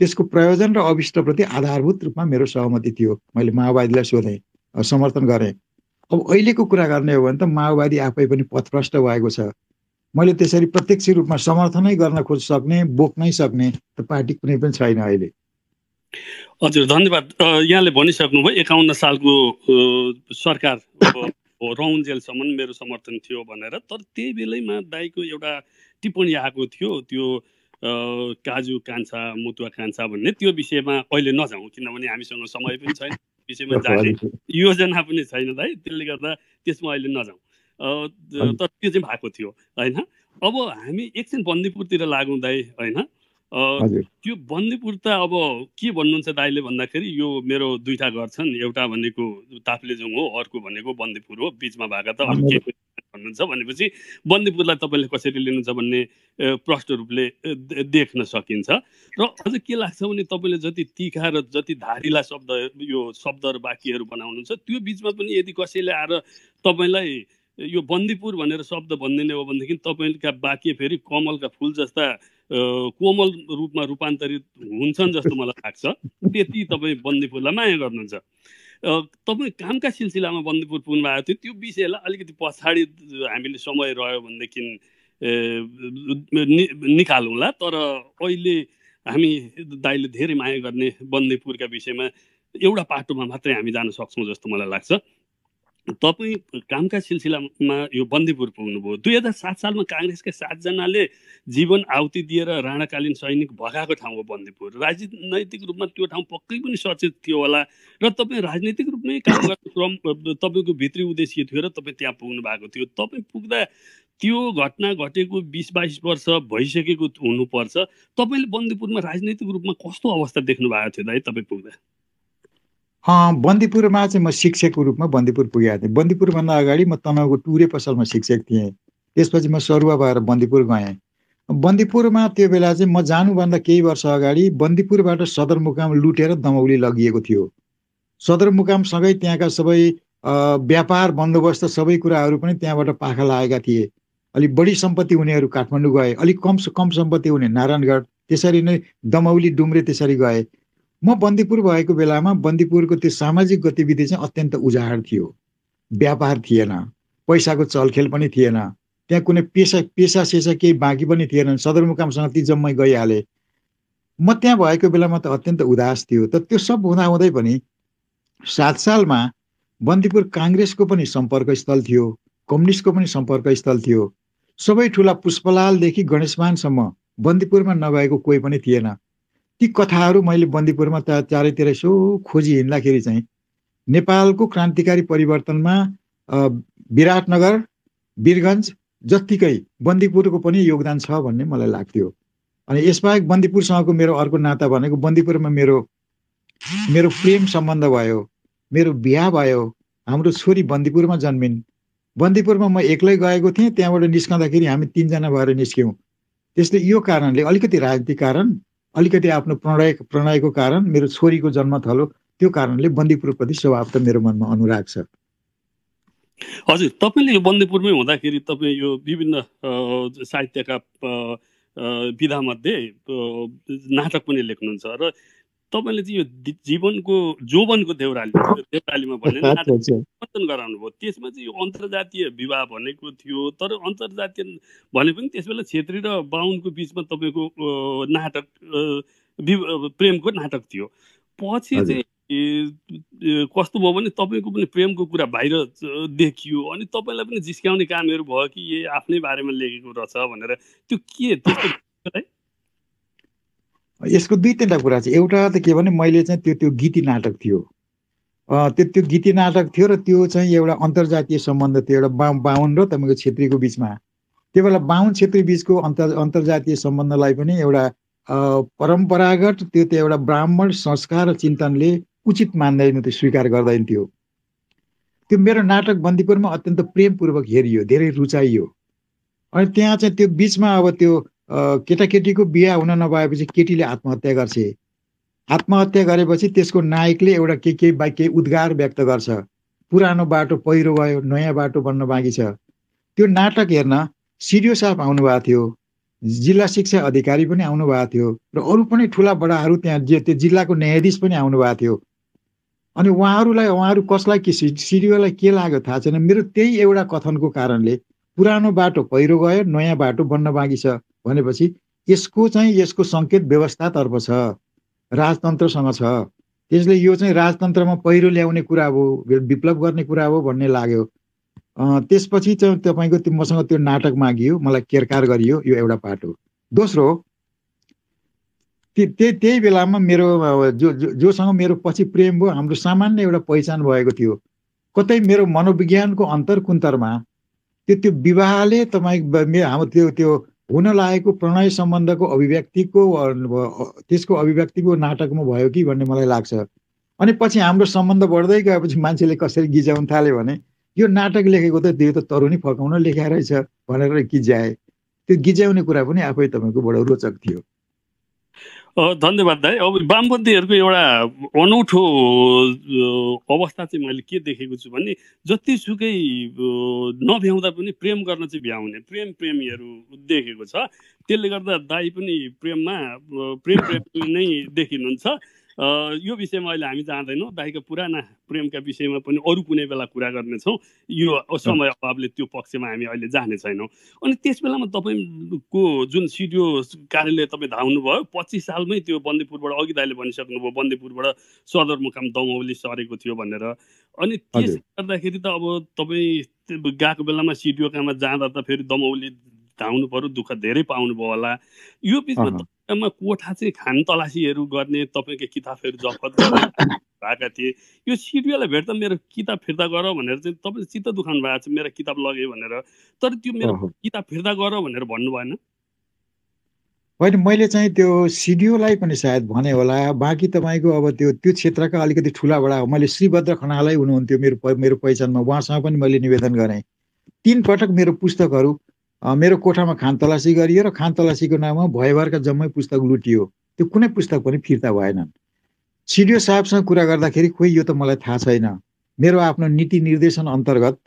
त्यसको प्रयोजन र अभिष्टप्रति आधारभूत रूपमा मेरो सहमति थियो। मैले माओवादीलाई सोधेँ, समर्थन गरेँ। अब अहिलेको कुरा गर्ने हो भने त माओवादी आफै पनि पथभ्रष्ट भएको छ। मैले त्यसरी प्रत्यक्ष रूपमा समर्थनै गर्न खोज सक्ने, बोक्नै सक्ने त पार्टी कुनै पनि छैन अहिले। हजुर, धन्यवाद। यहाँले भनिसक्नुभयो 51 सालको सरकार रहउन्जेलसम्म मेरो समर्थन थियो भनेर। तर त्यही बेलैमा दाइको एउटा टिप्पणी आएको थियो, त्यो काजु कान्छा मुतुवा कान्छा भन्ने, त्यो विषयमा अहिले नजाउँ किनभने हामीसँग समय पनि छैन, विषयमा जाने योजना पनि छैन दाइ, त्यसले गर्दा त्यसमा अहिले नजाउँ। तर त्यो चाहिँ भएको थियो होइन। अब हामी एकछिन बन्दीपुरतिर लागौँ दाइ होइन। त्यो बन्दीपुर त अब के भन्नुहुन्छ दाइले भन्दाखेरि यो मेरो दुईटा घर छन्, एउटा भनेको ताप्लेजुङ हो, अर्को भनेको बन्दीपुर हो, बिचमा भएका त अरू के भन्नुहुन्छ भनेपछि बन्दीपुरलाई तपाईँले कसरी लिनुहुन्छ भन्ने प्रष्ट रूपले देख्न सकिन्छ। र अझ के लाग्छ भने तपाईँले जति तिखा र जति धारिला शब्द यो शब्दहरू वाक्यहरू बनाउनुहुन्छ त्यो बिचमा पनि यदि कसैले आएर तपाईँलाई यो बन्दीपुर भनेर शब्द भनिदिने हो भनेदेखि तपाईँका वाक्य फेरि कमलका फुल जस्ता कोमल रूपमा रूपान्तरित हुन्छन् जस्तो मलाई लाग्छ। त्यति तपाईँ बन्दीपुरलाई माया गर्नुहुन्छ। तपाईँ कामका सिलसिलामा बन्दीपुर पुग्नु भएको थियो, त्यो विषयलाई अलिकति पछाडि हामीले समय रह्यो भनेदेखि निकालौँला। तर अहिले हामी दाइले धेरै माया गर्ने बन्दीपुरका विषयमा एउटा पाटोमा मात्रै हामी जान सक्छौँ जस्तो मलाई लाग्छ। तपाईँ कामका सिलसिलामा यो बन्दीपुर पुग्नुभयो। 2007 सालमा काङ्ग्रेसका 7 जनाले जीवन आहुति दिएर राणाकालीन सैनिक भगाएको ठाउँ हो बन्दीपुर। राजनैतिक रूपमा त्यो ठाउँ पक्कै पनि सचेत थियो होला र तपाईँ राजनैतिक रूपमै काम गर्ने क्रम तपाईँको भित्री उद्देश्य थियो र तपाईँ त्यहाँ पुग्नु भएको थियो। तपाईँ पुग्दा त्यो घटना घटेको 20-22 वर्ष भइसकेको हुनुपर्छ। तपाईँले बन्दीपुरमा राजनैतिक रूपमा कस्तो अवस्था देख्नु भएको थियो दाइ तपाईँ पुग्दा? बन्दीपुरमा चाहिँ म शिक्षकको रूपमा बन्दीपुर पुगेको थिएँ। बन्दीपुरभन्दा अगाडि म तनहुँको टुरे पसलमा शिक्षक थिएँ। त्यसपछि म सरुवा भएर बन्दीपुर गएँ। बन्दीपुरमा त्यो बेला चाहिँ म जानुभन्दा केही वर्ष अगाडि बन्दीपुरबाट सदरमुकाम लुटेर दमौली लगिएको थियो। सदरमुकामसँगै त्यहाँका सबै व्यापार बन्दोबस्त सबै कुराहरू पनि त्यहाँबाट पाखा लागेका थिए। अलिक बढी सम्पत्ति हुनेहरू काठमाडौँ गए, अलिक कम सम्पत्ति हुने नारायणगढ, त्यसरी नै दमौली डुम्रे त्यसरी गए। म बन्दीपुर भएको बेलामा बन्दीपुरको त्यो सामाजिक गतिविधि चाहिँ अत्यन्त उजाड थियो। व्यापार थिएन, पैसाको चलखेल पनि थिएन, त्यहाँ कुनै पेसा केही बाँकी पनि थिएन। सदरमुकामसँग ती जम्मै गइहाले। म त्यहाँ भएको बेलामा त अत्यन्त उदास थियो। तर त्यो सब हुँदाहुँदै पनि 7 सालमा बन्दीपुर काङ्ग्रेसको पनि सम्पर्क स्थल थियो, कम्युनिस्टको पनि सम्पर्क स्थल थियो। सबै ठुला पुष्पलालदेखि गणेशमानसम्म बन्दीपुरमा नभएको कोही पनि थिएन। ती कथाहरू मैले बन्दीपुरमा त चारैतिर यसो खोजी हिँड्दाखेरि चाहिँ नेपालको क्रान्तिकारी परिवर्तनमा विराटनगर, वीरगञ्ज जत्तिकै बन्दीपुरको पनि योगदान छ भन्ने मलाई लाग्थ्यो। अनि यसबाहेक बन्दीपुरसँगको मेरो अर्को नाता भनेको बन्दीपुरमा मेरो प्रेम सम्बन्ध भयो, मेरो बिहा भयो। हाम्रो छोरी बन्दीपुरमा जन्मिन्। बन्दीपुरमा म एक्लै गएको थिएँ, त्यहाँबाट निस्कँदाखेरि हामी 3 जना भएर निस्क्यौँ। त्यसले यो कारणले अलिकति राजनीतिक कारण, अलिकति आफ्नो प्रणयको कारण, मेरो छोरीको जन्म थलो, त्यो कारणले बन्दीपुरप्रति स्वभाव त मेरो मनमा अनुराग छ। हजुर, तपाईँले यो बन्दीपुरमै हुँदाखेरि तपाईँ यो विभिन्न साहित्यका विधामध्ये नाटक पनि लेख्नुहुन्छ र तपाईँले चाहिँ यो जीवनको जोवनको देउरालीमा भन्ने नाटक सम्पादन गराउनु भयो। त्यसमा चाहिँ यो अन्तर्जातीय विवाह भनेको थियो, तर अन्तर्जातीय भने पनि त्यसबेला छेत्री र बाहुनको बिचमा तपाईँको नाटक प्रेमको नाटक थियो। पछि चाहिँ कस्तो भयो भने तपाईँको पनि प्रेमको कुरा बाहिर देखियो अनि तपाईँलाई पनि जिस्क्याउने कामहरू भयो कि ये आफ्नै बारेमा लेखेको रहेछ भनेर। त्यो के त्यस्तो? यसको 2-3टा कुरा छ। एउटा त के भने मैले चाहिँ त्यो गीति नाटक थियो, त्यो गीति नाटक थियो र त्यो चाहिँ एउटा अन्तर्जातीय सम्बन्ध थियो, एउटा बाहुन र तपाईँको छेत्रीको बिचमा। त्यो बेला बाहुन छेत्री बिचको अन्तर्जातीय सम्बन्धलाई पनि एउटा परम्परागत त्यो एउटा ब्राह्मण संस्कार र चिन्तनले उचित मान्दैन, त्यो स्वीकार गर्दैन थियो। त्यो मेरो नाटक बन्दीपुरमा अत्यन्त प्रेमपूर्वक हेरियो, धेरै रुचाइयो। अनि त्यहाँ चाहिँ त्यो बिचमा अब त्यो केटाकेटीको बिहा हुन नभएपछि केटीले आत्महत्या गर्छ। आत्महत्या गरेपछि त्यसको नायकले एउटा केही उद्गार व्यक्त गर्छ। पुरानो बाटो पहिरो गयो, नयाँ बाटो बन्न बाँकी छ। त्यो नाटक हेर्न सिडिओ साहब आउनुभएको थियो, जिल्ला शिक्षा अधिकारी पनि आउनुभएको थियो र अरू पनि ठुला बडाहरू त्यहाँ त्यो जिल्लाको न्यायाधीश पनि आउनुभएको थियो। अनि उहाँहरू कसलाई के सिडिओलाई के लाग्यो थाहा छैन, मेरो त्यही एउटा कथनको कारणले पुरानो बाटो पहिरो गयो, नयाँ बाटो बन्न बाँकी छ भनेपछि यसको सङ्केत व्यवस्थातर्फ छ, राजतन्त्रसँग छ। त्यसले यो चाहिँ राजतन्त्रमा पहिरो ल्याउने कुरा हो, विप्लव गर्ने कुरा हो भन्ने लाग्यो। त्यसपछि चाहिँ तपाईँको त्यो मसँग त्यो नाटक मागियो, मलाई केरकार गरियो, यो एउटा पाटो। दोस्रो, त्यही बेलामा मेरो जोसँग मेरो पछि प्रेम भयो, हाम्रो सामान्य एउटा पहिचान भएको थियो। कतै मेरो मनोविज्ञानको अन्तर कुन्तरमा त्यो विवाहले हाम्रो त्यो हुन लागेको प्रणय सम्बन्धको अभिव्यक्तिको त्यसको अभिव्यक्तिको नाटकमा भयो कि भन्ने मलाई लाग्छ। अनि पछि हाम्रो सम्बन्ध बढ्दै गएपछि मान्छेले कसरी गिजाउन थाल्यो भने यो नाटक लेखेको त त्यो त तरुनी फकाउन लेखेको रहेछ भनेर गिजाए। त्यो गिजाउने कुरा पनि आफै तपाईँको बडो रोचक थियो। धन्यवाद दाइ। अब वामपन्थीहरूको एउटा अनौठो अवस्था चाहिँ मैले के देखेको छु भने जतिसुकै नभ्याउँदा पनि प्रेम गर्न चाहिँ भ्याउने प्रेमीहरू देखेको छ। त्यसले गर्दा दाइ पनि प्रेमी नै देखिनुहुन्छ। यो विषयमा अहिले हामी जाँदैनौँ, दाइका पुराना प्रेमका विषयमा पनि अरू कुनै बेला कुरा गर्नेछौँ। यो समय अभावले त्यो पक्षमा हामी अहिले जाने छैनौँ। अनि त्यस बेलामा तपाईँको जुन सिडिओ कार्यालय तपाईँ धाउनुभयो, 25 सालमै त्यो बन्दीपुरबाट, अघि दाइले भनिसक्नुभयो बन्दीपुरबाट सदरमुकाम दमौली सरेको थियो भनेर। अनि त्यसले गर्दाखेरि त अब तपाईँ गएको बेलामा सिडिओ काममा जाँदा त फेरि दमौली धाउनु पर्यो, दुःख धेरै पाउनुभयो होला। यो बिचमा कोठा चाहिँ खान तलासीहरू गर्ने, तपाईँको किताबहरू जफत गर्ने भएका थिए। यो सिडिओलाई भेट्दा मेरो किताब फिर्ता गर भनेर चाहिँ तपाईँले चित्त दुखाउनु भएको छ, मेरो किताब लग्यो भनेर। तर त्यो मेरो किताब फिर्ता गर भनेर भन्नु भएन? होइन, मैले चाहिँ त्यो सिडिओलाई पनि सायद भने होला। बाँकी तपाईँको अब त्यो क्षेत्रका अलिकति ठुलाबडा, मैले श्रीभद्र खनालै हुनुहुन्थ्यो मेरो पहिचानमा, उहाँसँग पनि मैले निवेदन गरेँ। 3 पटक मेरो पुस्तकहरू मेरो कोठामा खान तलासी गरियो र खान तलासीको नाममा भयभरका जम्मै पुस्तक लुटियो। त्यो कुनै पुस्तक पनि फिर्ता भएनन्। सिडिओ साहबसँग कुरा गर्दाखेरि खोइ यो त मलाई थाहा छैन, मेरो आफ्नो नीति निर्देशन अन्तर्गत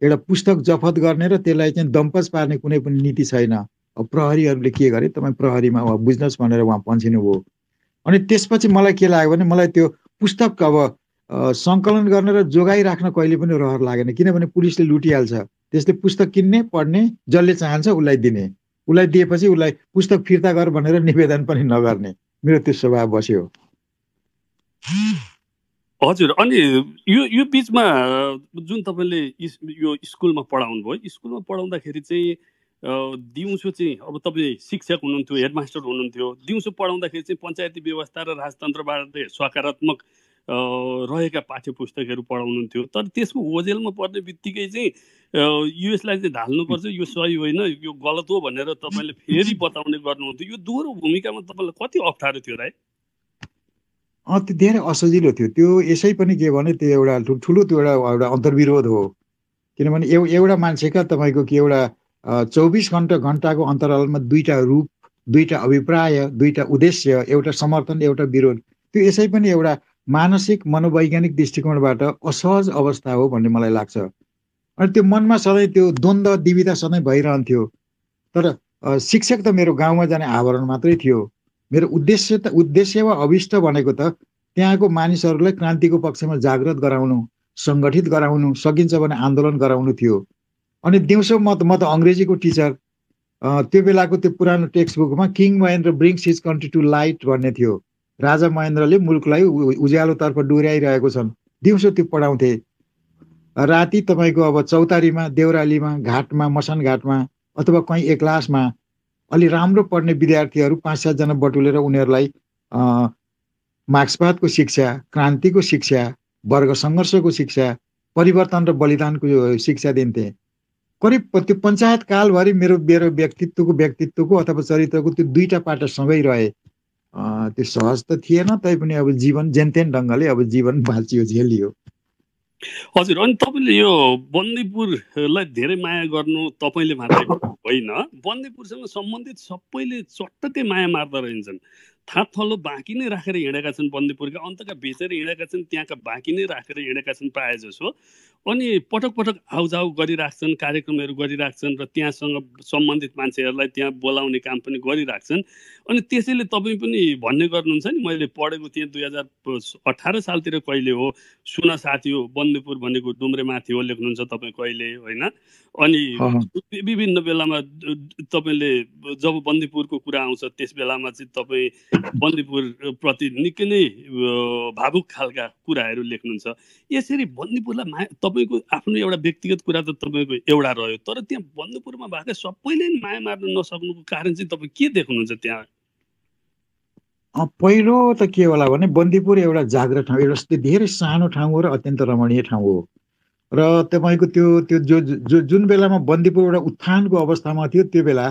एउटा पुस्तक जफत गर्ने र त्यसलाई चाहिँ दम्पज पार्ने कुनै पनि नीति छैन। अब प्रहरीहरूले के गरे, तपाईँ प्रहरीमा बुझ्नुहोस् भनेर उहाँ पन्छिनु भयो। अनि त्यसपछि मलाई के लाग्यो भने मलाई त्यो पुस्तक अब सङ्कलन गर्न र जोगाइराख्न कहिले पनि रहर लागेन, किनभने पुलिसले लुटिहाल्छ। त्यसले पुस्तक किन्ने, पढ्ने, जसले चाहन्छ उसलाई दिने, उसलाई दिएपछि उसलाई पुस्तक फिर्ता गर भनेर निवेदन पनि नगर्ने, मेरो त्यो स्वभाव बस्यो। हजुर। अनि यो बिचमा जुन तपाईँले यो स्कुलमा पढाउनु भयो, स्कुलमा पढाउँदाखेरि चाहिँ दिउँसो चाहिँ अब तपाईँ शिक्षक हुनुहुन्थ्यो, हेडमास्टर हुनुहुन्थ्यो, दिउँसो पढाउँदाखेरि चाहिँ पञ्चायती व्यवस्था र राजतन्त्रबाट सकारात्मक रहेका पाठ्य पुस्तकहरू पढाउनुहुन्थ्यो। तर त्यसको ओझेलमा पर्ने बित्तिकै चाहिँ यसलाई चाहिँ ढाल्नुपर्छ, यो सही होइन, यो गलत हो भनेर तपाईँले फेरि बताउने गर्नुहुन्थ्यो। यो दोहोरो भूमिकामा तपाईँलाई कति अप्ठ्यारो थियो राई? त्यो धेरै असजिलो थियो। त्यो यसै पनि के भने त्यो एउटा ठुलो त्यो एउटा अन्तर्विरोध हो। किनभने एउटा मान्छेका तपाईँको के एउटा 24 घन्टाको अन्तरालमा 2टा रूप, 2टा अभिप्राय, 2टा उद्देश्य, एउटा समर्थन, एउटा विरोध, त्यो यसै पनि एउटा मानसिक मनोवैज्ञानिक दृष्टिकोणबाट असहज अवस्था हो भन्ने मलाई लाग्छ। अनि त्यो मनमा सधैँ त्यो द्वन्द्व दुविधा सधैँ भइरहन्थ्यो। तर शिक्षक त मेरो गाउँमा जाने आवरण मात्रै थियो। मेरो उद्देश्य वा अभिष्ट भनेको त त्यहाँको मानिसहरूलाई क्रान्तिको पक्षमा जागृत गराउनु, सङ्गठित गराउनु, सकिन्छ भने आन्दोलन गराउनु थियो। अनि दिउँसो म त अङ्ग्रेजीको टिचर, त्यो बेलाको त्यो पुरानो टेक्स्ट बुकमा king Mahendra brings his country to light भन्ने थियो। राजा महेन्द्रले मुलुकलाई उज्यालोतर्फ डोर्याइरहेको छन्, दिउँसो त्यो पढाउँथे। राति तपाईँको अब चौतारीमा, देउरालीमा, घाटमा, मसान घाटमा अथवा कहीँ एक्लासमा अलि राम्रो पढ्ने विद्यार्थीहरू 5-7 जना बटुलेर उनीहरूलाई मार्क्सवादको शिक्षा, क्रान्तिको शिक्षा, वर्ग सङ्घर्षको शिक्षा, परिवर्तन र बलिदानको शिक्षा दिन्थे। करिब त्यो पञ्चायत कालभरि मेरो व्यक्तित्वको अथवा चरित्रको त्यो 2टा पाटा सँगै रहे। त्यो सहज त थिएन, तैपनि अब जीवन जेनतेन ढङ्गले अब जीवन बाँचियो, झेलियो। हजुर। अनि तपाईँले यो बन्दीपुरलाई धेरै माया गर्नु तपाईँले मात्रै होइन, बन्दीपुरसँग सम्बन्धित सबैले चट्टकै माया मार्दा रहन्छन्। थाथलो बाँकी नै राखेर हिँडेका छन्, बन्दीपुरका अन्तका बेचेर हिँडेका छन्, त्यहाँका बाँकी नै राखेर हिँडेका छन् प्रायः जसो। अनि पटक पटक आउजाउ गरिराख्छन्, कार्यक्रमहरू गरिराख्छन् र त्यहाँसँग सम्बन्धित मान्छेहरूलाई त्यहाँ बोलाउने काम पनि गरिराख्छन्। अनि त्यसैले तपाईँ पनि भन्ने गर्नुहुन्छ नि, मैले पढेको थिएँ 2018 सालतिर कहिले हो, सुन साथी हो बन्दीपुर भनेको डुम्रेमाथि हो लेख्नुहुन्छ तपाईँ कहिले, होइन? अनि विभिन्न बेलामा तपाईँले जब बन्दीपुरको कुरा आउँछ त्यस बेलामा चाहिँ तपाईँ बन्दीपुर प्रति निकै नै भावुक खालका कुराहरू लेख्नुहुन्छ। यसरी बन्दीपुरलाई तपाईँ तपाईँको आफ्नो एउटा व्यक्तिगत कुरा त तपाईँको एउटा रह्यो, तर त्यहाँ बन्दपुरमा भएका सबैले माया मार्न नसक्नुको कारण चाहिँ तपाईँ के देख्नुहुन्छ त्यहाँ? पहिलो त के होला भने बन्दीपुर एउटा जाग्रत ठाउँ, एउटा धेरै सानो ठाउँ हो र अत्यन्त रमणीय ठाउँ हो। र तपाईँको त्यो त्यो जो जुन बेलामा बन्दीपुर एउटा उत्थानको अवस्थामा थियो त्यो बेला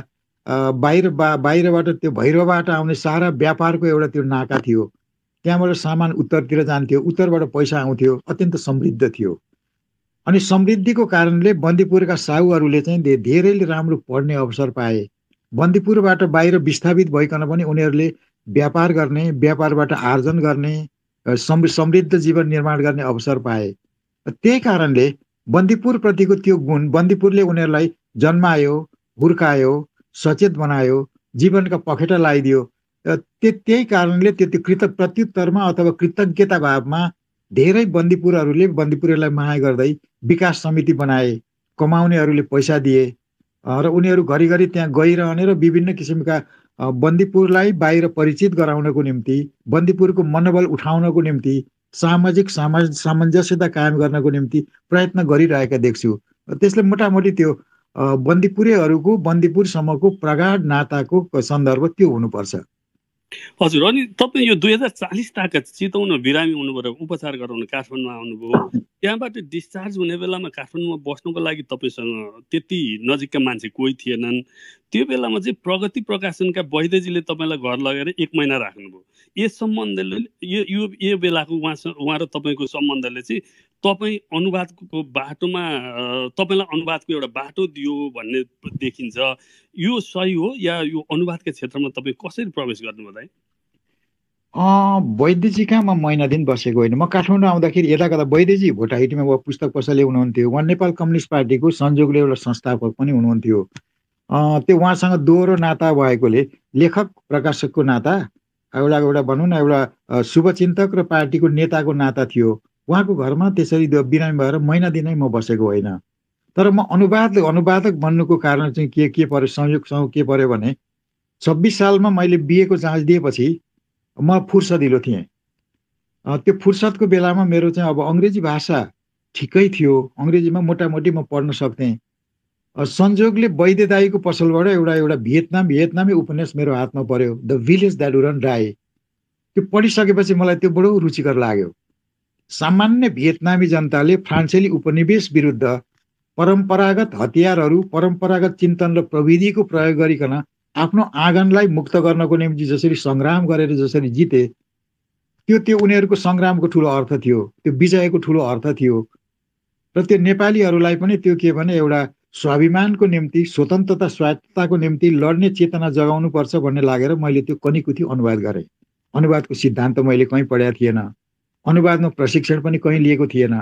बाहिरबाट त्यो भैरवबाट आउने सारा व्यापारको एउटा त्यो नाका थियो। त्यहाँबाट सामान उत्तरतिर जान्थ्यो, उत्तरबाट पैसा आउँथ्यो, अत्यन्त समृद्ध थियो। अनि समृद्धिको कारणले बन्दीपुरका साहुहरूले चाहिँ धेरैले राम्रो पढ्ने अवसर पाए। बन्दीपुरबाट बाहिर विस्थापित भइकन पनि उनीहरूले व्यापार गर्ने, व्यापारबाट आर्जन गर्ने, समृद्ध जीवन निर्माण गर्ने अवसर पाए। त्यही कारणले बन्दीपुरप्रतिको त्यो गुण बन्दीपुरले उनीहरूलाई जन्मायो, हुर्कायो, सचेत बनायो, जीवनका पखेटा लगाइदियो। त्यही कारणले त्यो प्रत्युत्तरमा अथवा कृतज्ञता भावमा धेरै बन्दीपुरहरूलाई माया गर्दै विकास समिति बनाए, कमाउनेहरूले पैसा दिए र उनीहरू घरिघरि त्यहाँ गइरहने र विभिन्न किसिमका बन्दीपुरलाई बाहिर परिचित गराउनको निम्ति, बन्दीपुरको मनोबल उठाउनको निम्ति, सामाजिक सामञ्जस्यता कायम गर्नको निम्ति प्रयत्न गरिरहेका देख्छु। त्यसले मोटामोटी त्यो बन्दीपुरेहरूको बन्दीपुरसम्मको प्रगाढ नाताको सन्दर्भ त्यो हुनुपर्छ। हजुर, अनि तपाईँ यो 2040 ताका चितवन बिरामी हुनुभयो, उपचार गराउन काठमाडौँमा आउनुभयो। त्यहाँबाट डिस्चार्ज हुने बेलामा काठमाडौँमा बस्नुको लागि तपाईँसँग त्यति नजिकका मान्छे कोही थिएनन्। त्यो बेलामा चाहिँ प्रगति प्रकाशनका वैद्यजीले तपाईँलाई घर लगेर 1 महिना राख्नुभयो। यस सम्बन्धले यो बेलाको उहाँ र तपाईँको सम्बन्धले चाहिँ तपाईँ अनुवादको बाटोमा तपाईँलाई अनुवादको एउटा बाटो दियो भन्ने देखिन्छ। यो सही हो या यो अनुवादका क्षेत्रमा तपाईँ कसरी प्रवेश गर्नुभयो दाइ? वैद्यजी कहाँ म महिना दिन बसेको होइन। म काठमाडौँ आउँदाखेरि यता कता वैद्यजी भोटाहिटीमा पुस्तक पसले हुनुहुन्थ्यो। उहाँ नेपाल कम्युनिस्ट पार्टीको संयोगले एउटा संस्थापक पनि हुनुहुन्थ्यो। त्यो उहाँसँग दोहोरो नाता भएकोले लेखक प्रकाशकको नाता, एउटा भनौँ न एउटा शुभचिन्तक र पार्टीको नेताको नाता थियो। उहाँको घरमा त्यसरी बिरामी भएर महिना दिनै म बसेको होइन। तर म अनुवादक बन्नुको कारण चाहिँ के पर्यो, संयोगसँग के पर्यो भने 26 सालमा मैले बिएको जाँच दिएपछि म फुर्सदिलो थिएँ। त्यो फुर्सदको बेलामा मेरो चाहिँ अब अङ्ग्रेजी भाषा ठिकै थियो, अङ्ग्रेजीमा मोटामोटी म पढ्न सक्थेँ। संयोगले वैद्य दाईको पसलबाट एउटा भियतनामी उपन्यास मेरो हातमा पर्यो, the village that wouldn't die. त्यो पढिसकेपछि मलाई त्यो बडो रुचिकर लाग्यो। सामान्य भियतनामी जनताले फ्रान्सेली उपनिवेश विरुद्ध परम्परागत हतियारहरू, परम्परागत चिन्तन र प्रविधिको प्रयोग गरिकन आफ्नो आँगनलाई मुक्त गर्नको निम्ति जसरी सङ्ग्राम गरेर जसरी जिते, त्यो उनीहरूको सङ्ग्रामको ठुलो अर्थ थियो, त्यो विजयको ठुलो अर्थ थियो। र त्यो नेपालीहरूलाई पनि त्यो के भने एउटा स्वाभिमानको निम्ति, स्वतन्त्रता स्वायत्तताको निम्ति लड्ने चेतना जगाउनुपर्छ भन्ने लागेर मैले त्यो कनिकुथी अनुवाद गरेँ। अनुवादको सिद्धान्त मैले कहीँ पढेको थिएन, अनुवादमा प्रशिक्षण पनि कहीँ लिएको थिएन।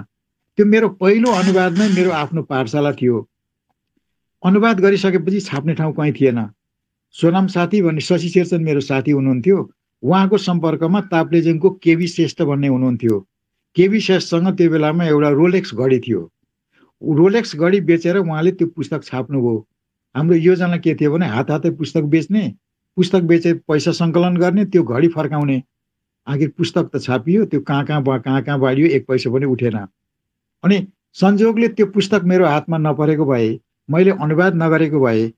त्यो मेरो पहिलो अनुवादमै मेरो आफ्नो पाठशाला थियो। अनुवाद गरिसकेपछि छाप्ने ठाउँ कहीँ थिएन। सोनाम साथी भन्ने शशि शेरचन मेरो साथी हुनुहुन्थ्यो। उहाँको सम्पर्कमा ताप्लेजुङको केबी श्रेष्ठ भन्ने हुनुहुन्थ्यो। केबी श्रेष्ठसँग त्यो बेलामा एउटा रोलेक्स घडी थियो। रोलेक्स घडी बेचेर उहाँले त्यो पुस्तक छाप्नुभयो। हाम्रो योजना के थियो भने हातै पुस्तक बेच्ने, पुस्तक बेचे पैसा सङ्कलन गर्ने, त्यो घडी फर्काउने। आखिर पुस्तक त छापियो, त्यो कहाँ बाडियो, 1 पैसा पनि उठेन। अनि संयोगले त्यो पुस्तक मेरो हातमा नपरेको भए, मैले अनुवाद नगरेको भए,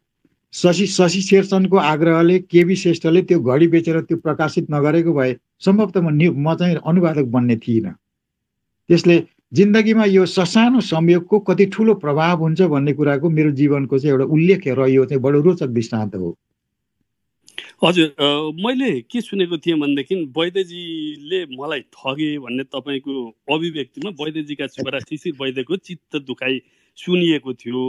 शशि शेरचनको आग्रहले केबी श्रेष्ठले त्यो घडी बेचेर त्यो प्रकाशित नगरेको भए सम्भवतः म चाहिँ अनुवादक बन्ने थिइनँ। त्यसले जिन्दगीमा यो ससानो संयोगको कति ठुलो प्रभाव हुन्छ भन्ने कुराको मेरो जीवनको चाहिँ एउटा उल्लेख र यो चाहिँ बडो रोचक दृष्टान्त हो। हजुर, मैले के सुनेको थिएँ भनेदेखि वैद्यजीले मलाई ठगे भन्ने तपाईँको अभिव्यक्तिमा वैद्यजीका छोरा शिशिर वैद्यको चित्त दुखाइ सुनिएको थियो।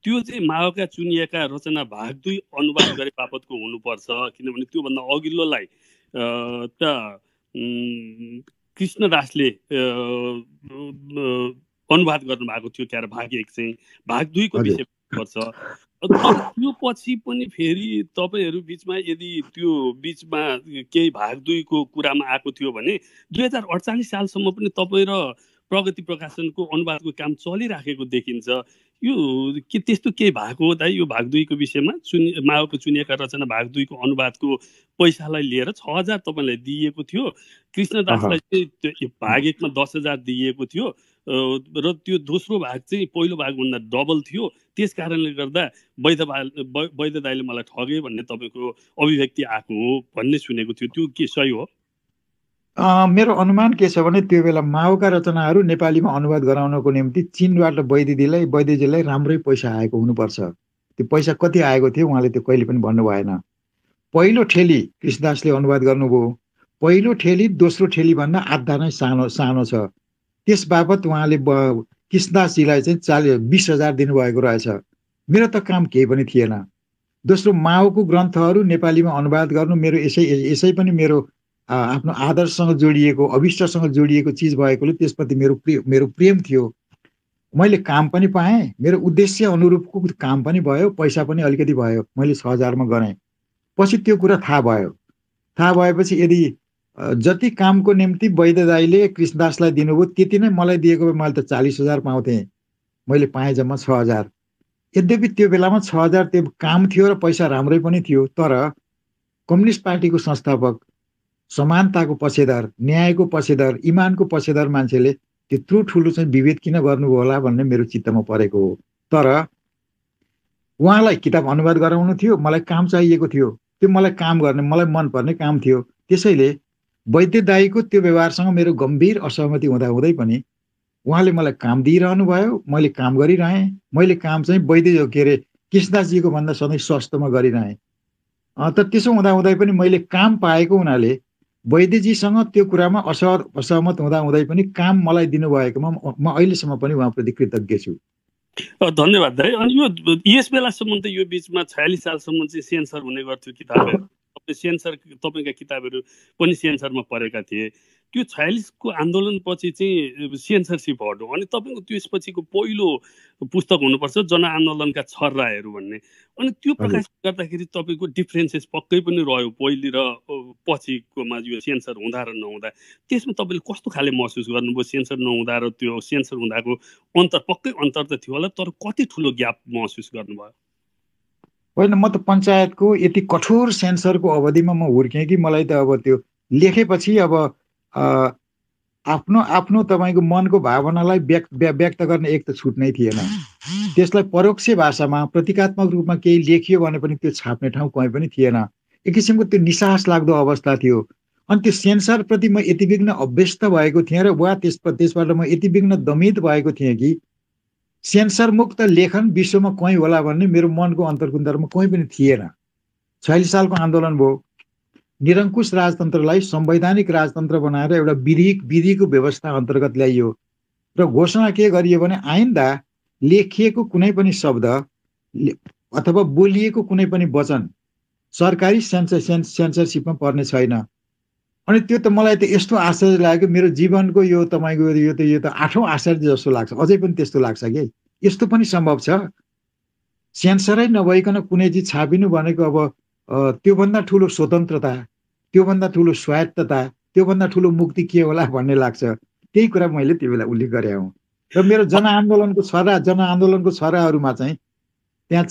त्यो चाहिँ माओका चुनिएका रचना भाग 2 अनुवाद गरे बापतको हुनुपर्छ, किनभने त्योभन्दा अघिल्लोलाई त कृष्णदासले अनुवाद गर्नुभएको थियो क्यारे भाग 1 चाहिँ, भाग 2 को विषय पर्छ। त्यो पछि पनि फेरि तपाईँहरू बिचमा यदि त्यो बिचमा केही भाग 2 को कुरामा आएको थियो भने 2048 सालसम्म पनि तपाईँ र प्रगति प्रकाशनको अनुवादको काम चलिराखेको देखिन्छ। यो के त्यस्तो केही भएको हो दाइ? यो भाग 2 को विषयमा माओको चुनिएका रचना भाग 2 को अनुवादको पैसालाई लिएर 6000 तपाईँलाई दिइएको थियो, कृष्णदासलाई चाहिँ भाग 1 मा 10,000 दिइएको थियो र त्यो दोस्रो भाग चाहिँ पहिलो भागभन्दा डबल थियो। त्यस कारणले गर्दा वैद्य दाइले मलाई ठगे भन्ने तपाईँको अभिव्यक्ति आएको हो भन्ने सुनेको थियो, त्यो के सही हो? मेरो अनुमान के छ भने त्यो बेला माओका रचनाहरू नेपालीमा अनुवाद गराउनको निम्ति चीनबाट वैद्यजीलाई राम्रै पैसा आएको हुनुपर्छ। त्यो पैसा कति आएको थियो उहाँले त्यो कहिले पनि भन्नु भएन। पहिलो ठेली कृष्णदासले अनुवाद गर्नुभयो, पहिलो ठेली दोस्रो ठेली भन्दा आधा नै सानो छ। त्यस बापत उहाँले कृष्णदासजीलाई चाहिँ 20,000 दिनुभएको रहेछ। मेरो त काम केही पनि थिएन। दोस्रो माओको ग्रन्थहरू नेपालीमा अनुवाद गर्नु मेरो यसै पनि मेरो आफ्नो आदर्शसँग जोडिएको अभिष्टसँग जोडिएको चिज भएकोले त्यसप्रति मेरो प्रेम थियो। मैले काम पनि पाएँ, मेरो उद्देश्य अनुरूपको काम पनि भयो, पैसा पनि अलिकति भयो। मैले 6,000 मा गरेँ। पछि त्यो कुरा थाहा भयो। थाहा भएपछि यदि जति कामको निम्ति वैद्य दाइले कृष्णदासलाई दिनुभयो त्यति नै मलाई दिएको भए मैले त 40,000 पाउँथेँ। मैले पाएँ जम्मा 6,000। यद्यपि त्यो बेलामा 6,000 त्यो काम थियो र पैसा राम्रै पनि थियो, तर कम्युनिस्ट पार्टीको संस्थापक, समानताको पक्षधर, न्यायको पक्षधर, इमानको पक्षधर मान्छेले त्यत्रो ठुलो चाहिँ विभेद किन गर्नुभयो होला भन्ने मेरो चित्तमा परेको हो। तर उहाँलाई किताब अनुवाद गराउनु थियो, मलाई काम चाहिएको थियो। त्यो मलाई काम गर्ने, मलाई मनपर्ने काम थियो। त्यसैले वैद्य दाइको त्यो व्यवहारसँग मेरो गम्भीर असहमति हुँदाहुँदै पनि उहाँले मलाई काम दिइरहनु भयो। मैले काम गरिरहेँ। मैले काम चाहिँ वैद्य कृष्णदासजीको भन्दा सधैँ सस्तोमा गरिरहेँ। तर त्यसो हुँदाहुँदै पनि मैले काम पाएको हुनाले वैद्यजीसँग त्यो कुरामा असहमत हुँदाहुँदै पनि काम मलाई दिनुभएकोमा म अहिलेसम्म पनि उहाँप्रति कृतज्ञ छु। धन्यवाद दाइ। अनि यो यस बेलासम्म त यो बिचमा 46 सालसम्म चाहिँ सेन्सर हुने गर्थ्यो किताबहरू। तपाईँका किताबहरू पनि सेन्सरमा परेका थिए। त्यो 46 को आन्दोलनपछि चाहिँ सेन्सरसिप हट्यो। अनि तपाईँको त्यसपछिको पहिलो पुस्तक हुनुपर्छ जनआन्दोलनका छर्राहरू भन्ने। अनि त्यो प्रकाश गर्दाखेरि तपाईँको डिफ्रेन्सेस पक्कै पनि रह्यो पहिले र पछिकोमा, यो सेन्सर हुँदा र नहुँदा। त्यसमा तपाईँले कस्तो खाले महसुस गर्नुभयो? सेन्सर नहुँदा र त्यो सेन्सर हुँदाको अन्तर, पक्कै अन्तर त थियो होला, तर कति ठुलो ग्याप महसुस गर्नुभयो? होइन, म त पञ्चायतको यति कठोर सेन्सरको अवधिमा म हुर्केँ कि मलाई त अब त्यो लेखेपछि अब आफ्नो तपाईँको मनको भावनालाई व्यक्त गर्ने एक त छुट नै थिएन। त्यसलाई परोक्ष भाषामा प्रतीकात्मक रूपमा केही लेखियो भने पनि त्यो छाप्ने ठाउँ कहीँ पनि थिएन। एक किसिमको त्यो निसास लाग्दो अवस्था थियो। अनि त्यो सेन्सरप्रति म यति बिघ्न अभ्यस्त भएको थिएँ र वा त्यसबाट म यति बिघ्न दमित भएको थिएँ कि सेन्सर मुक्त लेखन विश्वमा कहीँ होला भन्ने मेरो मनको अन्तर्कुन्दरमा कहीँ पनि थिएन। 46 सालको आन्दोलन भयो। निरङ्कुश राजतन्त्रलाई संवैधानिक राजतन्त्र बनाएर एउटा विधिको व्यवस्था अन्तर्गत ल्याइयो र घोषणा के गरियो भने आइन्दा लेखिएको कुनै पनि शब्द अथवा बोलिएको कुनै पनि वचन सरकारी सेन्सरसिपमा पर्ने छैन। अनि त्यो त मलाई त यस्तो आश्चर्य लाग्यो, मेरो जीवनको यो तपाईँको यो त 8औं आश्चर्य जस्तो लाग्छ। अझै पनि त्यस्तो लाग्छ कि यस्तो पनि सम्भव छ। सेन्सरै नभइकन कुनै चिज छापिनु भनेको अब त्योभन्दा ठुलो स्वतन्त्रता, त्योभन्दा ठुलो स्वायत्तता, त्योभन्दा ठुलो मुक्ति के होला भन्ने लाग्छ। त्यही कुरा मैले त्यो बेला उल्लेख गरेँ हुँ। र मेरो जनआन्दोलनको छराहरूमा चाहिँ त्यहाँ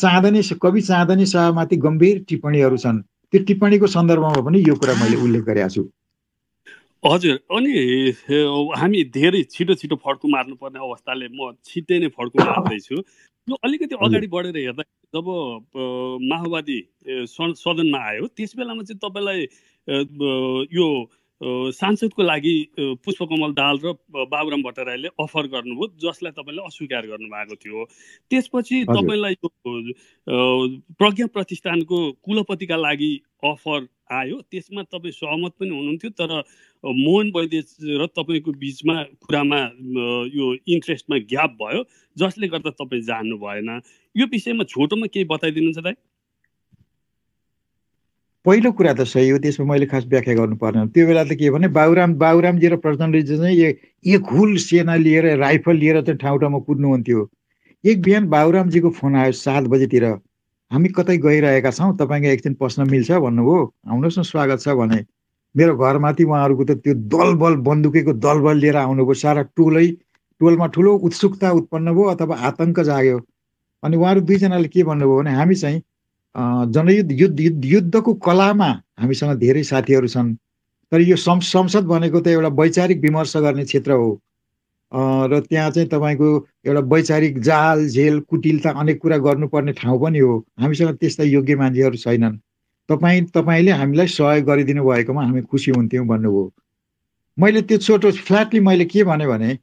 कवि चाँदनी शाहमाथि गम्भीर टिप्पणीहरू छन्। त्यो टिप्पणीको सन्दर्भमा पनि यो कुरा मैले उल्लेख गरेको छु। हजुर। अनि हामी धेरै छिटो फड्को मार्नुपर्ने अवस्थाले म छिट्टै नै फड्को मार्दैछु। यो अलिकति अगाडि बढेर हेर्दा जब माओवादी सदनमा आयो त्यस बेलामा चाहिँ तपाईँलाई यो सांसदको लागि पुष्पकमल दाहाल र बाबुराम भट्टराईले अफर गर्नुभयो, जसलाई तपाईँले अस्वीकार गर्नुभएको थियो। त्यसपछि तपाईँलाई प्रज्ञा प्रतिष्ठानको कुलपतिका लागि अफर आयो। त्यसमा तपाईँ सहमत पनि हुनुहुन्थ्यो, तर मोहन वैद्य र तपाईँको बिचमा कुरामा यो इन्ट्रेस्टमा ग्याप भयो, जसले गर्दा तपाईँ जान्नु भएन। यो विषयमा छोटोमा केही बताइदिनुहुन्छ दाइ? पहिलो कुरा त सही हो, त्यसमा मैले खास व्याख्या गर्नु पर्दैन। त्यो बेला त के भने बाबुरामजी र प्रचण्डजी चाहिँ एक हुल सेना लिएर राइफल लिएर चाहिँ ठाउँ ठाउँमा कुद्नुहुन्थ्यो। एक बिहान बाबुरामजीको फोन आयो 7 बजेतिर, हामी कतै गइरहेका छौँ, तपाईँको एकछिन पस्न मिल्छ भन्नुभयो। आउनुहोस् न, स्वागत छ भने। मेरो घरमाथि उहाँहरूको त त्यो दलबल बन्दुकेको दलबल लिएर आउनुभयो। सारा टोलमा ठुलो उत्सुकता उत्पन्न भयो अथवा आतंक जाग्यो। अनि उहाँहरू दुईजनाले के भन्नुभयो भने हामी चाहिँ युद्धको कलामा हामीसँग धेरै साथीहरू छन्, तर यो संसद भनेको त एउटा वैचारिक विमर्श गर्ने क्षेत्र हो। र त्यहाँ चाहिँ तपाईँको एउटा वैचारिक जाल झेल कुटिलता अनेक कुरा गर्नुपर्ने ठाउँ पनि हो। हामीसँग त्यस्ता योग्य मान्छेहरू छैनन्। तपाईँले हामीलाई सहयोग गरिदिनु भएकोमा हामी खुसी हुन्थ्यौँ भन्नुभयो। मैले त्यो छोटो फ्ल्याटली मैले के भने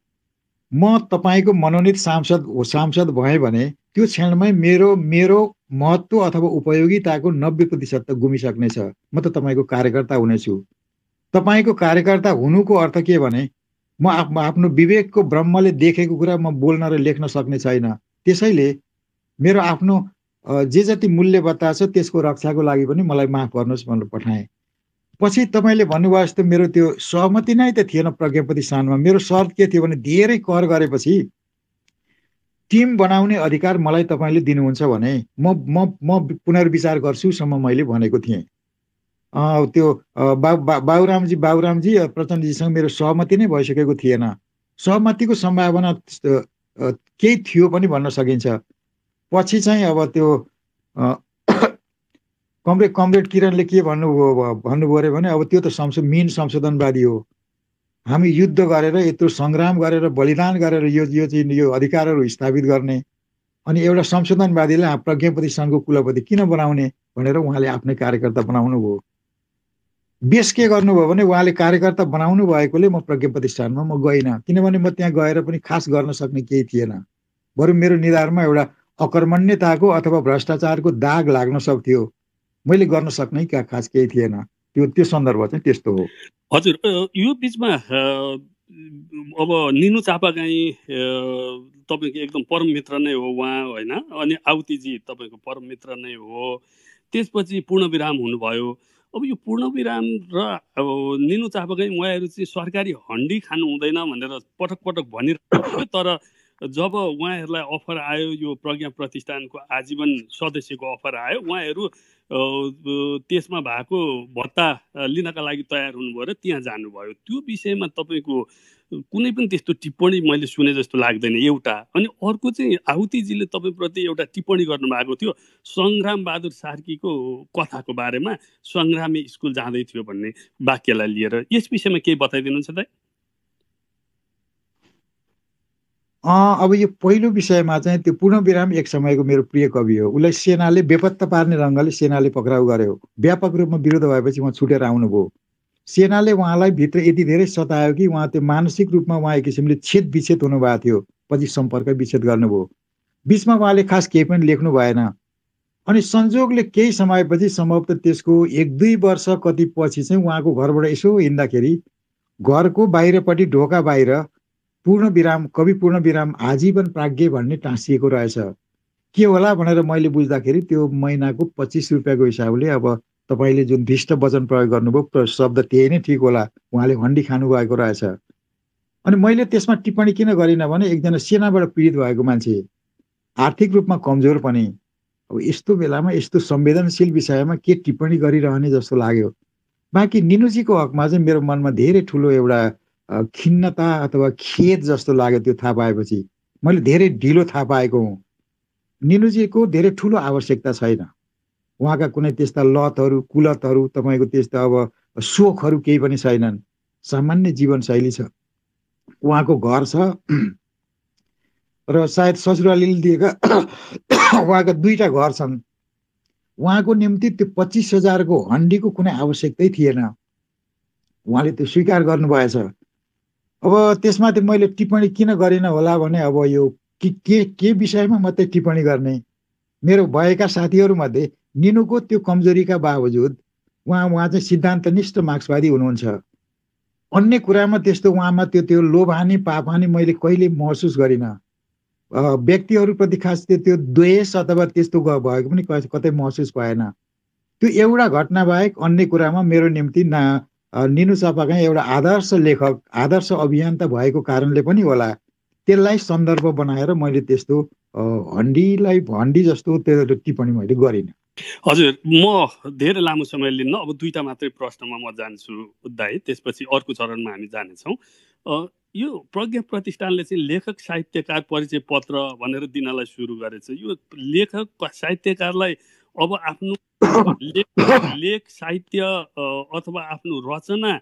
म तपाईँको मनोनित सांसद भएँ भने त्यो क्षणमै मेरो महत्त्व अथवा उपयोगिताको 90% त गुमिसक्नेछ। म त तपाईँको कार्यकर्ता हुनेछु। तपाईँको कार्यकर्ता हुनुको अर्थ के भने म आफ्नो विवेकको ब्रह्मले देखेको कुरा म बोल्न र लेख्न सक्ने छैन। त्यसैले मेरो आफ्नो जे जति मूल्यवत्ता छ त्यसको रक्षाको लागि पनि मलाई माफ गर्नुहोस् भनेर पठाएँ। पछि तपाईँले भन्नुभयो जस्तो मेरो त्यो सहमति नै त थिएन प्रज्ञा प्रतिष्ठानमा। मेरो शर्त के थियो भने धेरै कर गरेपछि टिम बनाउने अधिकार मलाई तपाईँले दिनुहुन्छ भने म पुनर्विचार गर्छुसम्म मैले भनेको थिएँ। त्यो बाबुरामजी प्रचण्डजीसँग मेरो सहमति नै भइसकेको थिएन। सहमतिको सम्भावना केही थियो पनि भन्न सकिन्छ। पछि चाहिँ अब त्यो कमरेड किरणले के भन्नुभयो अरे भने अब त्यो त मीन संशोधनवादी हो। हामी युद्ध गरेर यत्रो सङ्ग्राम गरेर बलिदान गरेर यो अधिकारहरू स्थापित गर्ने अनि एउटा संशोधनवादीलाई प्रज्ञा प्रतिष्ठानको कुलपति किन बनाउने भनेर उहाँले आफ्नै कार्यकर्ता बनाउनु भयो। बेस के गर्नुभयो भने उहाँले कार्यकर्ता बनाउनु भएकोले म प्रज्ञा प्रतिष्ठानमा म गइनँ, किनभने म त्यहाँ गएर पनि खास गर्न सक्ने केही थिएन। बरु मेरो निधारमा एउटा अकर्मण्यताको अथवा भ्रष्टाचारको दाग लाग्न सक्थ्यो। मैले गर्न सक्ने खास केही थिएन। त्यो सन्दर्भ चाहिँ त्यस्तो हो। हजुर, यो बिचमा अब निनु चापागाई तपाईँको एकदम परम मित्र नै हो उहाँ, होइन? अनि आउतीजी तपाईँको परम मित्र नै हो। त्यसपछि पूर्णविराम हुनुभयो। अब यो पूर्णविराम र अब निनु चापागाई उहाँहरू चाहिँ सरकारी हन्डी खानु हुँदैन भनेर पटक पटक भनिरहेको, तर जब उहाँहरूलाई अफर आयो यो प्रज्ञा प्रतिष्ठानको आजीवन सदस्यको अफर आयो, उहाँहरू त्यसमा भएको भत्ता लिनका लागि तयार हुनुभयो र त्यहाँ जानुभयो। त्यो विषयमा तपाईँको कुनै पनि त्यस्तो टिप्पणी मैले सुने जस्तो लाग्दैन एउटा। अनि अर्को चाहिँ आहुतिजीले तपाईँप्रति एउटा टिप्पणी गर्नुभएको थियो सङ्ग्राम बहादुर सार्कीको कथाको बारेमा, सङ्ग्रामी स्कुल जाँदै थियो भन्ने वाक्यलाई लिएर। यस विषयमा केही बताइदिनुहुन्छ त? अब यो पहिलो विषयमा चाहिँ त्यो पूर्णविराम एक समयको मेरो प्रिय कवि हो। उसलाई सेनाले बेपत्ता पार्ने रङ्गले सेनाले पक्राउ गर्यो। व्यापक रूपमा विरोध भएपछि उहाँ छुटेर आउनुभयो। सेनाले उहाँलाई भित्र यति धेरै सतायो कि उहाँ त्यो मानसिक रूपमा उहाँ एक किसिमले छेद विच्छेद हुनुभएको थियो। पछि सम्पर्क विच्छेद गर्नुभयो। बिचमा उहाँले खास केही पनि लेख्नु भएन। अनि संजोगले केही समयपछि सम्भवतः त्यसको 1-2 वर्ष कति पछि चाहिँ उहाँको घरबाट यसो हिँड्दाखेरि घरको बाहिरपट्टि ढोका बाहिर पूर्णविराम कवि पूर्णविराम आजीवन प्राज्ञ भन्ने टाँसिएको रहेछ। के होला भनेर मैले बुझ्दाखेरि त्यो महिनाको 25 रुपियाँको हिसाबले अब तपाईँले जुन धिष्ट वचन प्रयोग गर्नुभयो शब्द त्यही नै ठिक होला, उहाँले हन्डी खानुभएको रहेछ। अनि मैले त्यसमा टिप्पणी किन गरिनँ भने एकजना सेनाबाट पीडित भएको मान्छे, आर्थिक रूपमा कमजोर पनि, अब यस्तो बेलामा यस्तो संवेदनशील विषयमा के टिप्पणी गरिरहने जस्तो लाग्यो। बाँकी निनुजीको हकमा चाहिँ मेरो मनमा धेरै ठुलो एउटा खिन्नता अथवा खेद जस्तो लाग्यो त्यो थाहा पाएपछि। मैले धेरै ढिलो थाहा पाएको हुँ। निनुजीको धेरै ठुलो आवश्यकता छैन। उहाँका कुनै त्यस्ता लतहरू कुलतहरू तपाईँको त्यस्ता अब सोखहरू केही पनि छैनन्। सामान्य जीवनशैली छ। उहाँको घर छ र सायद ससुरालीले दिएका उहाँका 2टा घर छन्। उहाँको निम्ति त्यो 25,000को हन्डीको कुनै आवश्यकतै थिएन। उहाँले त्यो स्वीकार गर्नुभएछ। अब त्यसमाथि मैले टिप्पणी किन गरिनँ होला भने अब यो के विषयमा मात्रै टिप्पणी गर्ने। मेरो भएका साथीहरूमध्ये निनुको त्यो कमजोरीका बावजुद उहाँ चाहिँ सिद्धान्तनिष्ठ मार्क्सवादी हुनुहुन्छ। अन्य कुरामा त्यस्तो उहाँमा त्यो लोभहानी पापहानी मैले कहिले महसुस गरिनँ। व्यक्तिहरूप्रति खास त्यो द्वेष अथवा त्यस्तो भएको पनि कतै महसुस भएन। त्यो एउटा घटना बाहेक अन्य कुरामा मेरो निम्ति निनु चापागाई एउटा आदर्श लेखक आदर्श अभियन्ता भएको कारणले पनि होला त्यसलाई सन्दर्भ बनाएर मैले त्यस्तो हन्डी जस्तो त्यो टिप्पणी मैले गरिनँ। हजुर, म धेरै लामो समय लिन्न, अब 2टा मात्रै प्रश्नमा म जान्छु दाइ, त्यसपछि अर्को चरणमा हामी जानेछौँ। यो प्रज्ञा प्रतिष्ठानले चाहिँ लेखक साहित्यकार परिचय पत्र भनेर दिनलाई सुरु गरेछ। यो लेखक साहित्यकारलाई अब आफ्नो लेख साहित्य अथवा आफ्नो रचना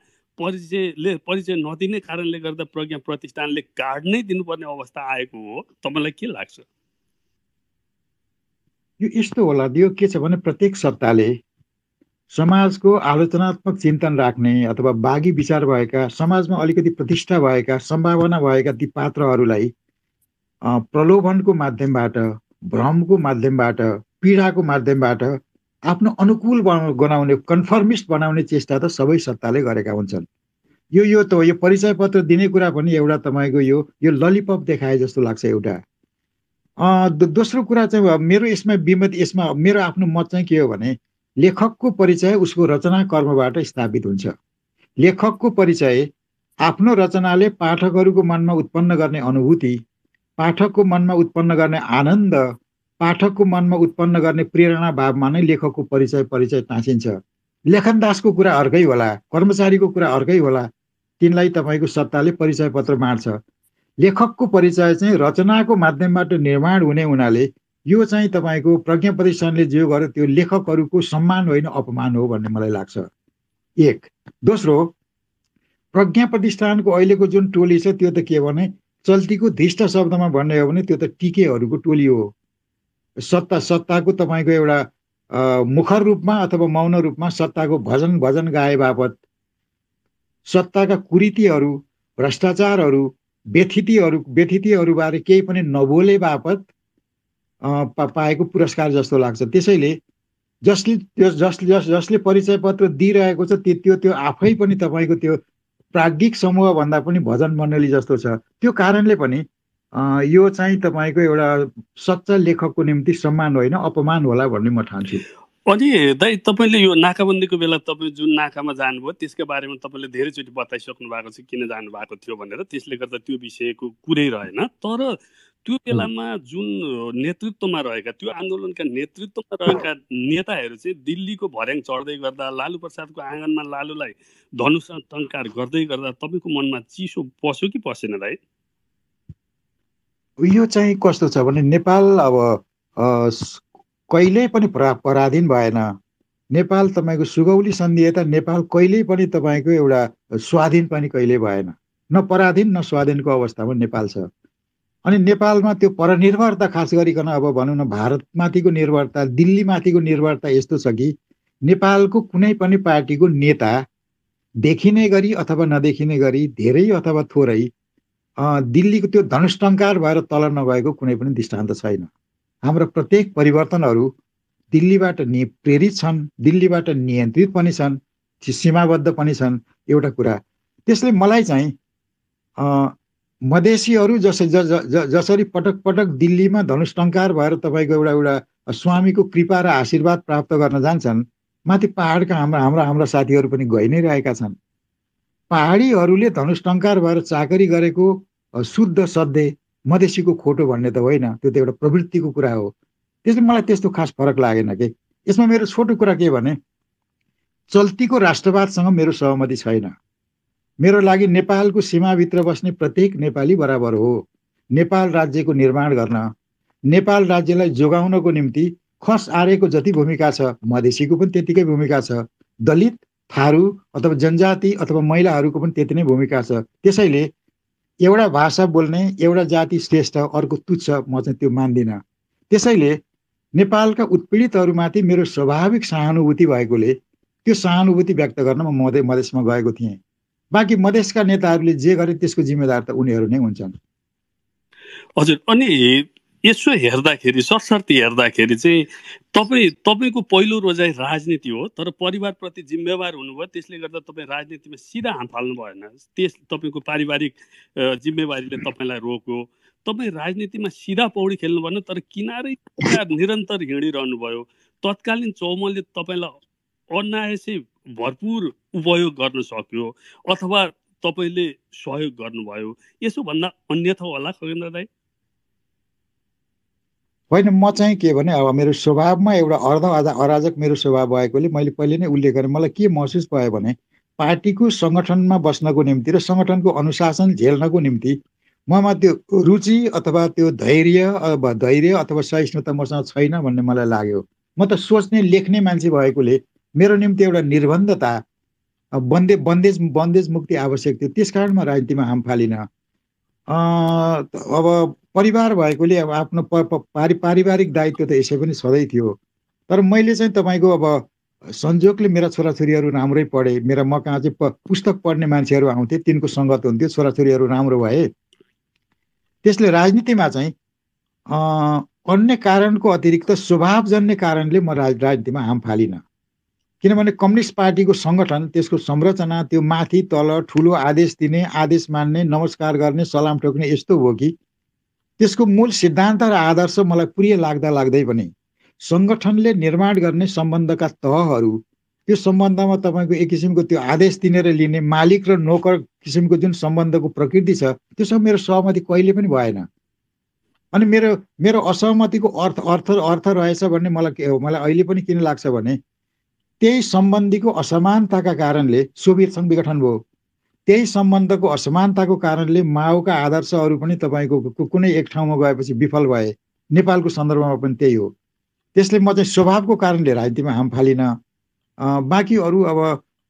परिचय नदिने कारणले गर्दा प्रज्ञा प्रतिष्ठानले कार्ड नै दिनुपर्ने अवस्था आएको हो, तपाईँलाई के लाग्छ? यो यस्तो होला, यो के छ भने प्रत्येक सत्ताले समाजको आलोचनात्मक चिन्तन राख्ने अथवा बागी विचार भएका, समाजमा अलिकति प्रतिष्ठा भएका, सम्भावना भएका ती पात्रहरूलाई प्रलोभनको माध्यमबाट, भ्रमको माध्यमबाट, पीडाको माध्यमबाट आफ्नो अनुकूल बनाउने, कन्फर्मिस्ट बनाउने चेष्टा त सबै सत्ताले गरेका हुन्छन्। यो परिचय पत्र दिने कुरा पनि एउटा तपाईँको यो ललिपप देखाए जस्तो लाग्छ एउटा। दोस्रो कुरा चाहिँ मेरो यसमा मेरो आफ्नो मत चाहिँ के हो भने लेखकको परिचय उसको रचना कर्मबाट स्थापित हुन्छ। लेखकको परिचय आफ्नो रचनाले पाठकहरूको मनमा उत्पन्न गर्ने अनुभूति, पाठकको मनमा उत्पन्न गर्ने आनन्द, पाठकको मनमा उत्पन्न गर्ने प्रेरणा भावमा नै लेखकको परिचय टाँसिन्छ। लेखनदासको कुरा अर्कै होला, कर्मचारीको कुरा अर्कै होला, तिनलाई तपाईँको सत्ताले परिचय पत्र बाँड्छ। लेखकको परिचय चाहिँ रचनाको माध्यमबाट निर्माण हुने हुनाले यो चाहिँ तपाईँको प्रज्ञा प्रतिष्ठानले जे गर्यो त्यो लेखकहरूको सम्मान होइन, अपमान हो भन्ने मलाई लाग्छ। एक। दोस्रो, प्रज्ञा प्रतिष्ठानको अहिलेको जुन टोली छ त्यो त के भने चल्तीको धृष्ट शब्दमा भन्ने हो भने त्यो त टिकेहरूको टोली हो। सत्ताको तपाईँको एउटा मुखर रूपमा अथवा मौन रूपमा सत्ताको भजन गाए बापत, सत्ताका कुरीतिहरू, भ्रष्टाचारहरू, व्यथितिहरूबारे केही पनि नबोले बापत पाएको पुरस्कार जस्तो लाग्छ। त्यसैले जसले परिचय पत्र दिइरहेको छ त्यो आफै पनि तपाईँको त्यो प्राज्ञिक समूह भन्दा पनि भजन मण्डली जस्तो छ। त्यो कारणले पनि यो चाहिँ तपाईँको एउटा सच्चा लेखकको निम्ति सम्मान होइन, अपमान होला भन्ने म ठान्छु। अनि दाइ, तपाईँले यो नाकाबन्दीको बेला तपाईँ जुन नाकामा जानुभयो त्यसको बारेमा तपाईँले धेरैचोटि बताइसक्नु भएको छ किन जानुभएको थियो भनेर, त्यसले गर्दा त्यो विषयको कुरै रहेन। तर त्यो बेलामा जुन नेतृत्वमा रहेका, त्यो आन्दोलनका नेतृत्वमा रहेका नेताहरू चाहिँ दिल्लीको भर्याङ चढ्दै गर्दा, लालु प्रसादको आँगनमा लालुलाई धनुष टङ्कार गर्दै गर्दा तपाईँको मनमा चिसो पस्यो कि पसेन दाइ? यो चाहिँ कस्तो छ भने नेपाल अब कहिल्यै पनि पराधीन भएन। नेपाल तपाईँको सुगौली सन्धि यता नेपाल कहिल्यै पनि तपाईँको एउटा स्वाधीन पनि कहिल्यै भएन। न पराधीन न स्वाधीनको अवस्थामा नेपाल छ। अनि नेपालमा त्यो परनिर्भरता, खास गरिकन अब भनौँ न भारतमाथिको निर्भरता, दिल्लीमाथिको निर्भरता यस्तो छ कि नेपालको कुनै पनि पार्टीको नेता देखिने गरी अथवा नदेखिने गरी धेरै अथवा थोरै दिल्लीको त्यो धनुष्टङ्कार भएर तल नगएको कुनै पनि दृष्टान्त छैन। हाम्रो प्रत्येक परिवर्तनहरू दिल्लीबाट प्रेरित छन्, दिल्लीबाट नियन्त्रित पनि छन्, सीमाबद्ध पनि छन्। एउटा कुरा त्यसले मलाई चाहिँ मधेसीहरू जसरी पटक पटक दिल्लीमा धनुष्टङ्कार भएर तपाईँको एउटा स्वामीको कृपा र आशीर्वाद प्राप्त गर्न जान्छन्, माथि पहाडका हाम्रा साथीहरू पनि गइ नै रहेका छन्। पहाडीहरूले धनुष्टङ्कार भएर चाकरी गरेको शुद्ध सध्य मधेसीको खोटो भन्ने त होइन, त्यो त एउटा प्रवृत्तिको कुरा हो। त्यसले मलाई त्यस्तो खास फरक लागेन के। यसमा मेरो छोटो कुरा के भने चल्तीको राष्ट्रवादसँग मेरो सहमति छैन। मेरो लागि नेपालको सीमाभित्र बस्ने प्रत्येक नेपाली बराबर हो। नेपाल राज्यको निर्माण गर्न, नेपाल राज्यलाई जोगाउनको निम्ति खस आर्यको जति भूमिका छ मधेसीको पनि त्यतिकै भूमिका छ, दलित, थारू अथवा जनजाति अथवा महिलाहरूको पनि त्यति नै भूमिका छ। त्यसैले एउटा भाषा बोल्ने एउटा जाति श्रेष्ठ, अर्को तुच्छ, म चाहिँ त्यो मान्दिनँ। त्यसैले नेपालका उत्पीडितहरूमाथि मेरो स्वाभाविक सहानुभूति भएकोले त्यो सहानुभूति व्यक्त गर्न म मधेसमा गएको थिएँ। बाँकी मधेसका नेताहरूले जे गरे त्यसको जिम्मेदार त उनीहरू नै हुन्छन्। हजुर, अनि यसो हेर्दाखेरि, सरसर्ती हेर्दाखेरि चाहिँ तपाईँको पहिलो रोजाइ राजनीति हो, तर परिवारप्रति जिम्मेवार हुनुभयो, त्यसले गर्दा तपाईँ राजनीतिमा सिधा हात हाल्नु भएन। तपाईँको पारिवारिक जिम्मेवारीले तपाईँलाई रोक्यो। तपाईँ राजनीतिमा सिधा पौडी खेल्नु भएन, तर किनारै निरन्तर हिँडिरहनु भयो। तत्कालीन चौमलले तपाईँलाई अनायासै भरपुर उपयोग गर्न सक्यो अथवा तपाईँले सहयोग गर्नुभयो, यसो भन्दा अन्यथा होला खगेन्द्र दाइ? होइन, म चाहिँ के भने अब मेरो स्वभावमा एउटा अराजक मेरो स्वभाव भएकोले मैले पहिले नै उल्लेख गरेँ। मलाई के महसुस भयो भने पार्टीको सङ्गठनमा बस्नको निम्ति र सङ्गठनको अनुशासन झेल्नको निम्ति ममा त्यो रुचि अथवा त्यो धैर्य अथवा सहिष्णुता मसँग छैन भन्ने मलाई लाग्यो। म त सोच्ने लेख्ने मान्छे भएकोले मेरो निम्ति एउटा निर्बन्धता बन्देज मुक्ति आवश्यक थियो। त्यसकारण म राजनीतिमा हाम फालिनँ। अब परिवार भएकोले अब आफ्नो पारिवारिक दायित्व त यसै पनि सधैँ थियो। तर मैले चाहिँ तपाईँको अब संजोगले मेरा छोराछोरीहरू राम्रै पढे, म कहाँ चाहिँ पुस्तक पढ्ने मान्छेहरू आउँथे, तिनको सङ्गत हुन्थ्यो, छोराछोरीहरू राम्रो भए। त्यसले राजनीतिमा चाहिँ अन्य कारणको अतिरिक्त स्वभावजन्य कारणले म राजनीतिमा हाम फालिनँ। किनभने कम्युनिस्ट पार्टीको सङ्गठन, त्यसको संरचना, त्यो माथि तल ठुलो आदेश दिने, आदेश मान्ने, नमस्कार गर्ने, सलाम ठोक्ने यस्तो हो कि त्यसको मूल सिद्धान्त र आदर्श मलाई प्रिय लाग्दै पनि सङ्गठनले निर्माण गर्ने सम्बन्धका तहहरू, त्यो सम्बन्धमा तपाईँको एक किसिमको त्यो आदेश दिने र लिने मालिक र नोकर किसिमको जुन सम्बन्धको प्रकृति छ, त्योसँग मेरो सहमति कहिले पनि भएन। अनि मेरो असहमतिको अर्थ रहेछ भन्ने मलाई अहिले पनि किन लाग्छ भने त्यही सम्बन्धीको असमानताका कारणले सोभियत सङ्घ विघटन भयो। त्यही सम्बन्धको असमानताको कारणले माओका आदर्शहरू पनि तपाईँको कुनै एक ठाउँमा गएपछि विफल भए। नेपालको सन्दर्भमा पनि त्यही हो। त्यसले म चाहिँ स्वभावको कारणले राजनीतिमा हाम फालिनँ। बाँकी अरू अब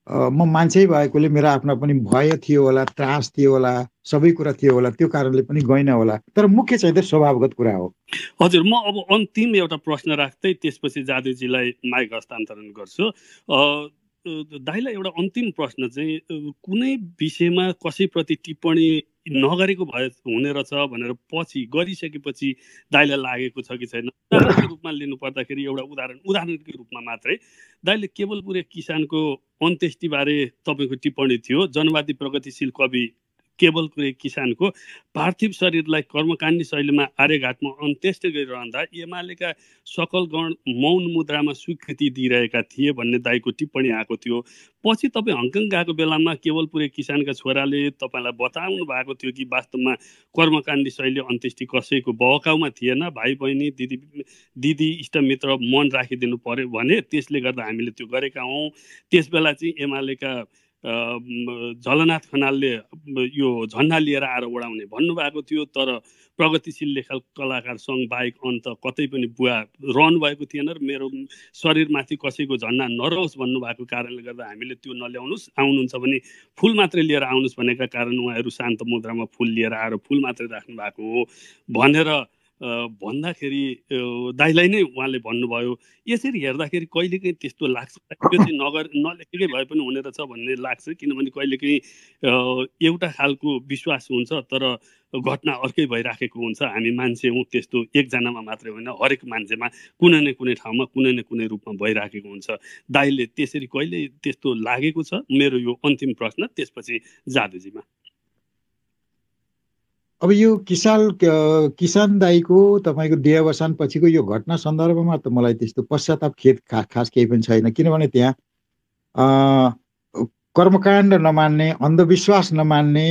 म मान्छे भएकोले मेरो आफ्नो पनि भय थियो होला, त्रास थियो होला, सबै कुरा थियो होला, त्यो कारणले पनि गइनँ होला। तर मुख्य चाहिँ त स्वभावगत कुरा हो। हजुर, म अब अन्तिम एउटा प्रश्न राख्दै त्यसपछि जादुजीलाई माइक हस्तान्तरण गर्छु। दाइलाई एउटा अन्तिम प्रश्न चाहिँ, कुनै विषयमा कसैप्रति टिप्पणी नगरेको भए हुने रहेछ भनेर पछि गरिसकेपछि दाइलाई लागेको छ कि छैन? उदाहरणको रूपमा लिनु पर्दाखेरि एउटा उदाहरणको रूपमा मात्रै दाइले केवलपुरे किसानको अन्त्येष्टिबारे तपाईँको टिप्पणी थियो, जनवादी प्रगतिशील कवि केवलपुरे किसानको पार्थिव शरीरलाई कर्मकाण्डी शैलीमा आर्यघाटमा अन्त्येष्टि गरिरहँदा एमालेका सकल गण मौन मुद्रामा स्वीकृति दिइरहेका थिए भन्ने दाइको टिप्पणी आएको थियो। पछि तपाईँ हङकङ गएको बेलामा केवलपुरे किसानका छोराले तपाईँलाई बताउनु भएको थियो कि वास्तवमा कर्मकाण्डी शैली अन्त्येष्टि कसैको बहकाउमा थिएन, भाइ बहिनी दिदी इष्टमित्र मन राखिदिनु पर्यो भने त्यसले गर्दा हामीले त्यो गरेका हौँ। त्यस बेला चाहिँ एमालेका झलनाथ खनालले यो झन्डा लिएर आएर ओडाउने भन्नुभएको थियो, तर प्रगतिशील लेखक कलाकार सङ्घ बाहेक अन्त कतै पनि बुवा रहनु भएको थिएन र मेरो शरीरमाथि कसैको झन्डा नरहोस् भन्नुभएको कारणले गर्दा हामीले त्यो नल्याउनुहोस्, आउनुहुन्छ भने फुल मात्रै लिएर आउनुहोस् भनेका कारण उहाँहरू शान्त मुद्रामा फुल लिएर आएर फुल मात्रै राख्नु भएको हो भनेर भन्दाखेरि दाइलाई नै उहाँले भन्नुभयो। यसरी हेर्दाखेरि कहिलेकाहीँ त्यस्तो लाग्छ, त्यो चाहिँ नलेखेकै भए पनि हुने रहेछ भन्ने लाग्छ। किनभने कहिलेकाहीँ एउटा खालको विश्वास हुन्छ तर घटना अर्कै भइराखेको हुन्छ। हामी मान्छे हौँ, त्यस्तो एकजनामा मात्रै होइन, हरेक मान्छेमा कुनै न कुनै ठाउँमा कुनै न कुनै रूपमा भइराखेको हुन्छ। दाइले त्यसरी कहिले त्यस्तो लागेको छ? मेरो यो अन्तिम प्रश्न, त्यसपछि जादुजीमा। अब यो किसान दाईको तपाईँको देहावसान पछिको यो घटना सन्दर्भमा त मलाई त्यस्तो पश्चाताप खेद खास केही पनि छैन। किनभने त्यहाँ कर्मकाण्ड नमान्ने, अन्धविश्वास नमान्ने,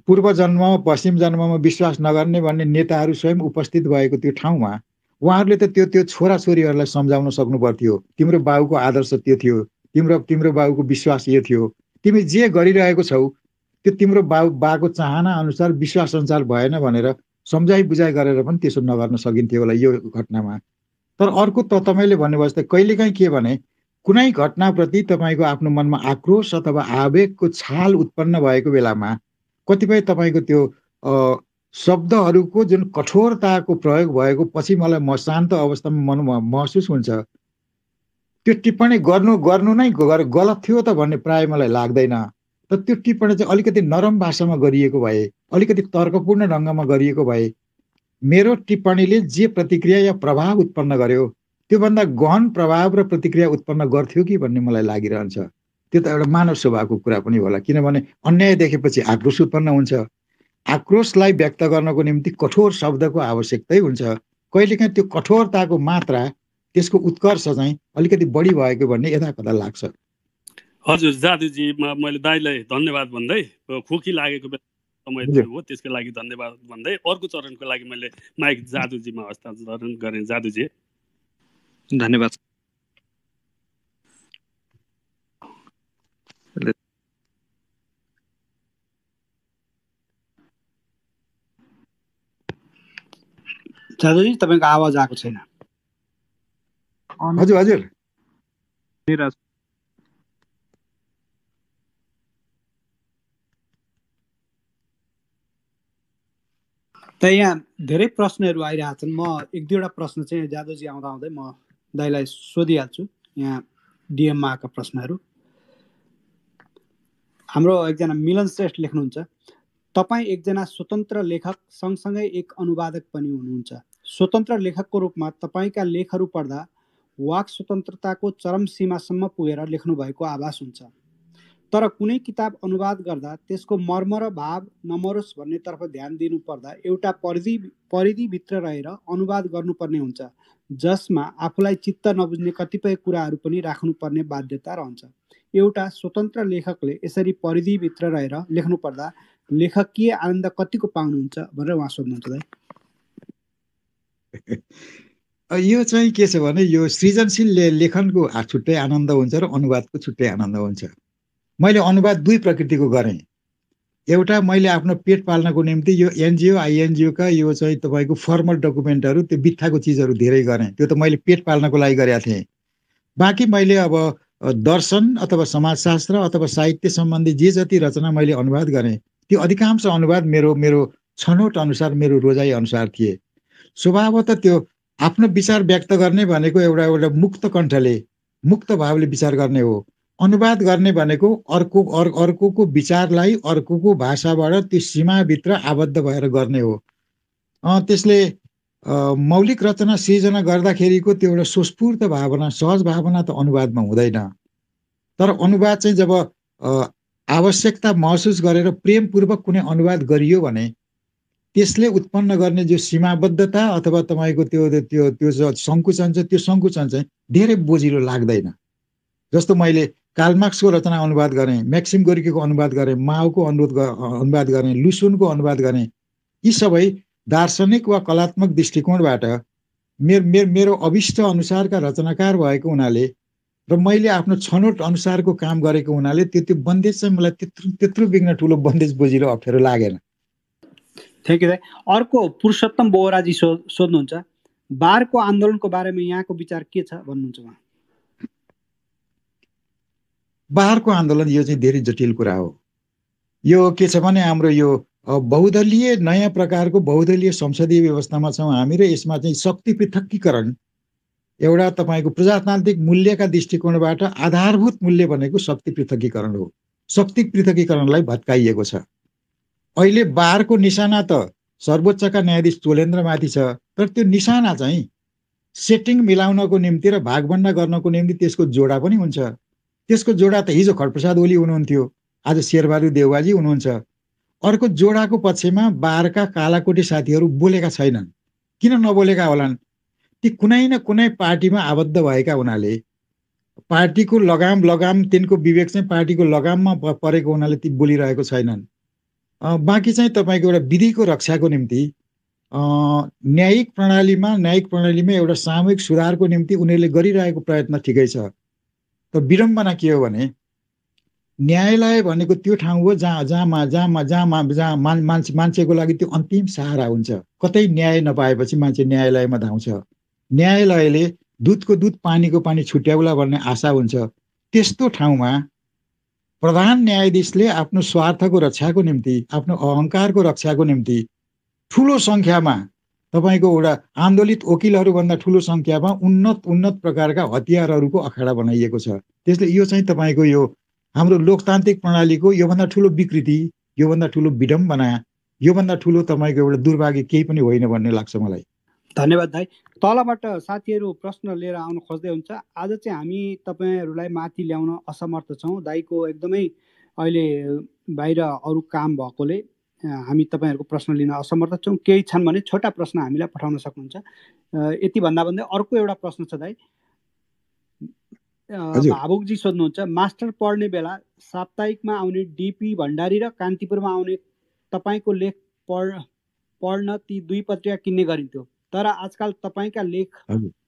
पूर्व जन्म पश्चिम जन्ममा विश्वास नगर्ने भन्ने नेताहरू स्वयं उपस्थित भएको त्यो ठाउँमा उहाँहरूले त त्यो छोराछोरीहरूलाई सम्झाउन सक्नु पर्थ्यो। तिम्रो बाबुको आदर्श त्यो थियो, तिम्रो बाबुको विश्वास यो थियो, तिमी जे गरिरहेको छौ त्यो तिम्रो बाको चाहना अनुसार विश्वास अनुसार भएन भनेर सम्झाइ बुझाइ गरेर पनि त्यसो नगर्न सकिन्थ्यो होला यो घटनामा। तर अर्को त तपाईँले भन्नुभयो जस्तै कहिलेकाहीँ के भने कुनै घटनाप्रति तपाईँको आफ्नो मनमा आक्रोश अथवा आवेगको छाल उत्पन्न भएको बेलामा कतिपय तपाईँको त्यो शब्दहरूको जुन कठोरताको प्रयोग भएको पछि मलाई शान्त अवस्थामा महसुस हुन्छ। त्यो टिप्पणी गर्नु नै गलत थियो त भन्ने प्राय मलाई लाग्दैन। तर त्यो टिप्पणी चाहिँ अलिकति नरम भाषामा गरिएको भए, अलिकति तर्कपूर्ण ढङ्गमा गरिएको भए मेरो टिप्पणीले जे प्रतिक्रिया या प्रभाव उत्पन्न गर्यो त्योभन्दा गहन प्रभाव र प्रतिक्रिया उत्पन्न गर्थ्यो कि भन्ने मलाई लागिरहन्छ। त्यो त एउटा मानव स्वभावको कुरा पनि होला। किनभने अन्याय देखेपछि आक्रोश उत्पन्न हुन्छ। आक्रोशलाई व्यक्त गर्नको निम्ति कठोर शब्दको आवश्यकतै हुन्छ। कहिलेकाहीँ त्यो कठोरताको मात्रा, त्यसको उत्कर्ष चाहिँ अलिकति बढी भएको भन्ने यथाकथा लाग्छ। हजुर जादुजी, मैले दाइलाई धन्यवाद भन्दै, खोकी लागेको बेला समय दिनुभयो त्यसको लागि धन्यवाद भन्दै अर्को चरणको लागि मैले माइक जादुजीमा हस्तान्तरण गरेँ। जादुजी धन्यवाद। जादुजी तपाईँको आवाज आएको छैन। हजुर त यहाँ धेरै प्रश्नहरू आइरहेछन्। म एक दुईवटा प्रश्न चाहिँ जादवजी आउँदा आउँदै म दाइलाई सोधिहाल्छु। यहाँ डिएममा आएका प्रश्नहरू। हाम्रो एकजना मिलन श्रेष्ठ लेख्नुहुन्छ, तपाईँ एकजना स्वतन्त्र लेखक सँगसँगै एक अनुवादक पनि हुनुहुन्छ। स्वतन्त्र लेखकको रूपमा तपाईँका लेखहरू पढ्दा वाक स्वतन्त्रताको चरम सीमासम्म पुगेर लेख्नु भएको आभास हुन्छ। तर कुनै किताब अनुवाद गर्दा त्यसको मर्म र भाव नमरोस् भन्नेतर्फ ध्यान दिनुपर्दा एउटा परिधिभित्र रहेर अनुवाद गर्नुपर्ने हुन्छ, जसमा आफूलाई चित्त नबुझ्ने कतिपय कुराहरू पनि राख्नुपर्ने बाध्यता रहन्छ। एउटा स्वतन्त्र लेखकले यसरी परिधिभित्र रहेर लेख्नु पर्दा लेखकीय आनन्द कतिको पाउनुहुन्छ भनेर उहाँ सोध्नुहुन्छ दाइ। यो चाहिँ के छ भने यो सृजनशील लेखनको छुट्टै आनन्द हुन्छ र अनुवादको छुट्टै आनन्द हुन्छ। मैले अनुवाद दुई प्रकृतिको गरेँ। एउटा मैले आफ्नो पेट पाल्नको निम्ति यो एनजिओ आइएनजिओका यो चाहिँ तपाईँको फर्मल डकुमेन्टहरू, त्यो बित्थाको चिजहरू धेरै गरेँ। त्यो त मैले पेट पाल्नको लागि गरेका थिएँ। बाँकी मैले अब दर्शन अथवा समाजशास्त्र अथवा साहित्य सम्बन्धी जे जति रचना मैले अनुवाद गरेँ त्यो अधिकांश अनुवाद मेरो छनौट अनुसार, मेरो रोजाइ अनुसार थिए। स्वभावतः त्यो आफ्नो विचार व्यक्त गर्ने भनेको एउटा मुक्त कण्ठले, मुक्त भावले विचार गर्ने हो। अनुवाद गर्ने भनेको अर्कोको विचारलाई अर्कोको भाषाबाट त्यो सीमाभित्र आबद्ध भएर गर्ने हो। त्यसले मौलिक रचना सृजना गर्दाखेरिको त्यो एउटा स्वस्फूर्त भावना, सहज भावना त अनुवादमा हुँदैन। तर अनुवाद चाहिँ जब आवश्यकता महसुस गरेर प्रेमपूर्वक कुनै अनुवाद गरियो भने त्यसले उत्पन्न गर्ने जो सीमाबद्धता अथवा तपाईँको त्यो सङ्कुचन छ, त्यो सङ्कुचन चाहिँ धेरै बोजिलो लाग्दैन। जस्तो मैले कार्ल मार्क्सको रचना अनुवाद गरेँ, मैक्सिम गोर्कीको अनुवाद गरेँ, माओको अनुवाद गरेँ, लुसुनको अनुवाद गरेँ। यी सबै दार्शनिक वा कलात्मक दृष्टिकोणबाट मेरो अभिष्ट अनुसारका रचनाकार भएको हुनाले र मैले आफ्नो छनौट अनुसारको काम गरेको हुनाले त्यो बन्देज चाहिँ मलाई त्यत्रो बिघ्न ठुलो बन्देज बोजिलो अप्ठ्यारो लागेन। थ्याङ्क यू दाइ। अर्को पुरुषोत्तम बोहराजी सोध्नुहुन्छ, बारको आन्दोलनको बारेमा यहाँको विचार के छ भन्नुहुन्छ उहाँ। बारको आन्दोलन यो चाहिँ धेरै जटिल कुरा हो। यो के छ भने हाम्रो यो बहुदलीय नयाँ प्रकारको बहुदलीय संसदीय व्यवस्थामा छौँ हामी र यसमा चाहिँ शक्ति पृथकीकरण एउटा तपाईँको प्रजातान्त्रिक मूल्यका दृष्टिकोणबाट आधारभूत मूल्य भनेको शक्ति पृथकीकरण हो। शक्ति पृथकीकरणलाई भत्काइएको छ। अहिले बारको निशाना त सर्वोच्चका न्यायाधीश चोलेन्द्रमाथि छ, तर त्यो निशाना चाहिँ सेटिङ मिलाउनको निम्ति र भागभण्डा गर्नको निम्ति त्यसको जोडा पनि हुन्छ। त्यसको जोडा त हिजो खडप्रसाद ओली हुनुहुन्थ्यो, आज शेरबहादुर देउवाजी हुनुहुन्छ। अर्को जोडाको पक्षमा बारका कालाकोटी साथीहरू बोलेका छैनन्। किन नबोलेका होलान्? ती कुनै न कुनै पार्टीमा आबद्ध भएका हुनाले, पार्टीको लगाम तिनको विवेक चाहिँ पार्टीको लगाममा परेको हुनाले ती बोलिरहेको छैनन्। बाँकी चाहिँ तपाईँको एउटा विधिको रक्षाको निम्ति न्यायिक प्रणालीमा एउटा सामूहिक सुधारको निम्ति उनीहरूले गरिरहेको प्रयत्न ठिकै छ। तर विडम्बना के हो भने न्यायालय भनेको त्यो ठाउँ हो जहाँ मान्छेको लागि त्यो अन्तिम सहारा हुन्छ। कतै न्याय नपाएपछि मान्छे न्यायालयमा धाउँछ। न्यायालयले दुधको दुध पानीको पानी छुट्याउला भन्ने आशा हुन्छ। त्यस्तो ठाउँमा प्रधान न्यायाधीशले आफ्नो स्वार्थको रक्षाको निम्ति, आफ्नो अहङ्कारको रक्षाको निम्ति ठुलो सङ्ख्यामा तपाईँको एउटा आन्दोलित वकिलहरूभन्दा ठुलो सङ्ख्यामा उन्नत प्रकारका हतियारहरूको अखाडा बनाइएको छ। त्यसले यो चाहिँ तपाईँको यो हाम्रो लोकतान्त्रिक प्रणालीको योभन्दा ठुलो विकृति, योभन्दा ठुलो विडम्बना, योभन्दा ठुलो तपाईँको एउटा दुर्भाग्य केही पनि होइन भन्ने लाग्छ मलाई। धन्यवाद दाइ। तलबाट साथीहरू प्रश्न लिएर आउन खोज्दै हुन्छ। आज चाहिँ हामी तपाईँहरूलाई माथि ल्याउन असमर्थ छौँ। दाइको एकदमै अहिले बाहिर अरू काम भएकोले हामी तपाईँहरूको प्रश्न लिन असमर्थ छौँ। केही छन् भने छोटा प्रश्न हामीलाई पठाउन सक्नुहुन्छ। यति भन्दा भन्दै अर्को एउटा प्रश्न छ दाइ। भावुकजी सोध्नुहुन्छ, मास्टर पढ्ने बेला साप्ताहिकमा आउने डिपी भण्डारी र कान्तिपुरमा आउने तपाईँको लेख पढ्न ती दुई पत्रिका किन्ने गरिन्थ्यो, तर आजकल तपाईँका लेख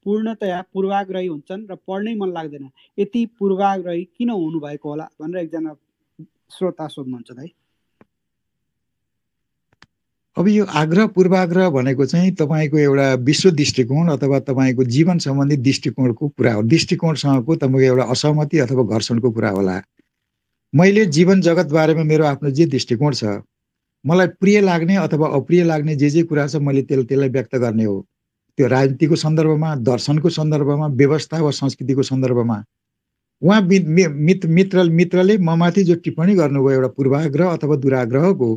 पूर्णतया पूर्वाग्रही हुन्छन् र पढ्नै मन लाग्दैन। यति पूर्वाग्रही किन हुनुभएको होला भनेर एकजना श्रोता सोध्नुहुन्छ दाइ। अब यो आग्रह पूर्वाग्रह भनेको चाहिँ तपाईँको एउटा विश्व दृष्टिकोण अथवा तपाईँको जीवन सम्बन्धी दृष्टिकोणको कुरा हो। दृष्टिकोणसँगको तपाईँको एउटा असहमति अथवा घर्षणको कुरा होला। मैले जीवन जगत बारेमा मेरो आफ्नो जे दृष्टिकोण छ मलाई प्रिय लाग्ने अथवा अप्रिय लाग्ने जे कुरा छ मैले त्यसलाई व्यक्त गर्ने हो। त्यो राजनीतिको सन्दर्भमा, दर्शनको सन्दर्भमा, व्यवस्था वा संस्कृतिको सन्दर्भमा उहाँ मित्रले ममाथि जो टिप्पणी गर्नुभयो एउटा पूर्वाग्रह अथवा दुराग्रहको,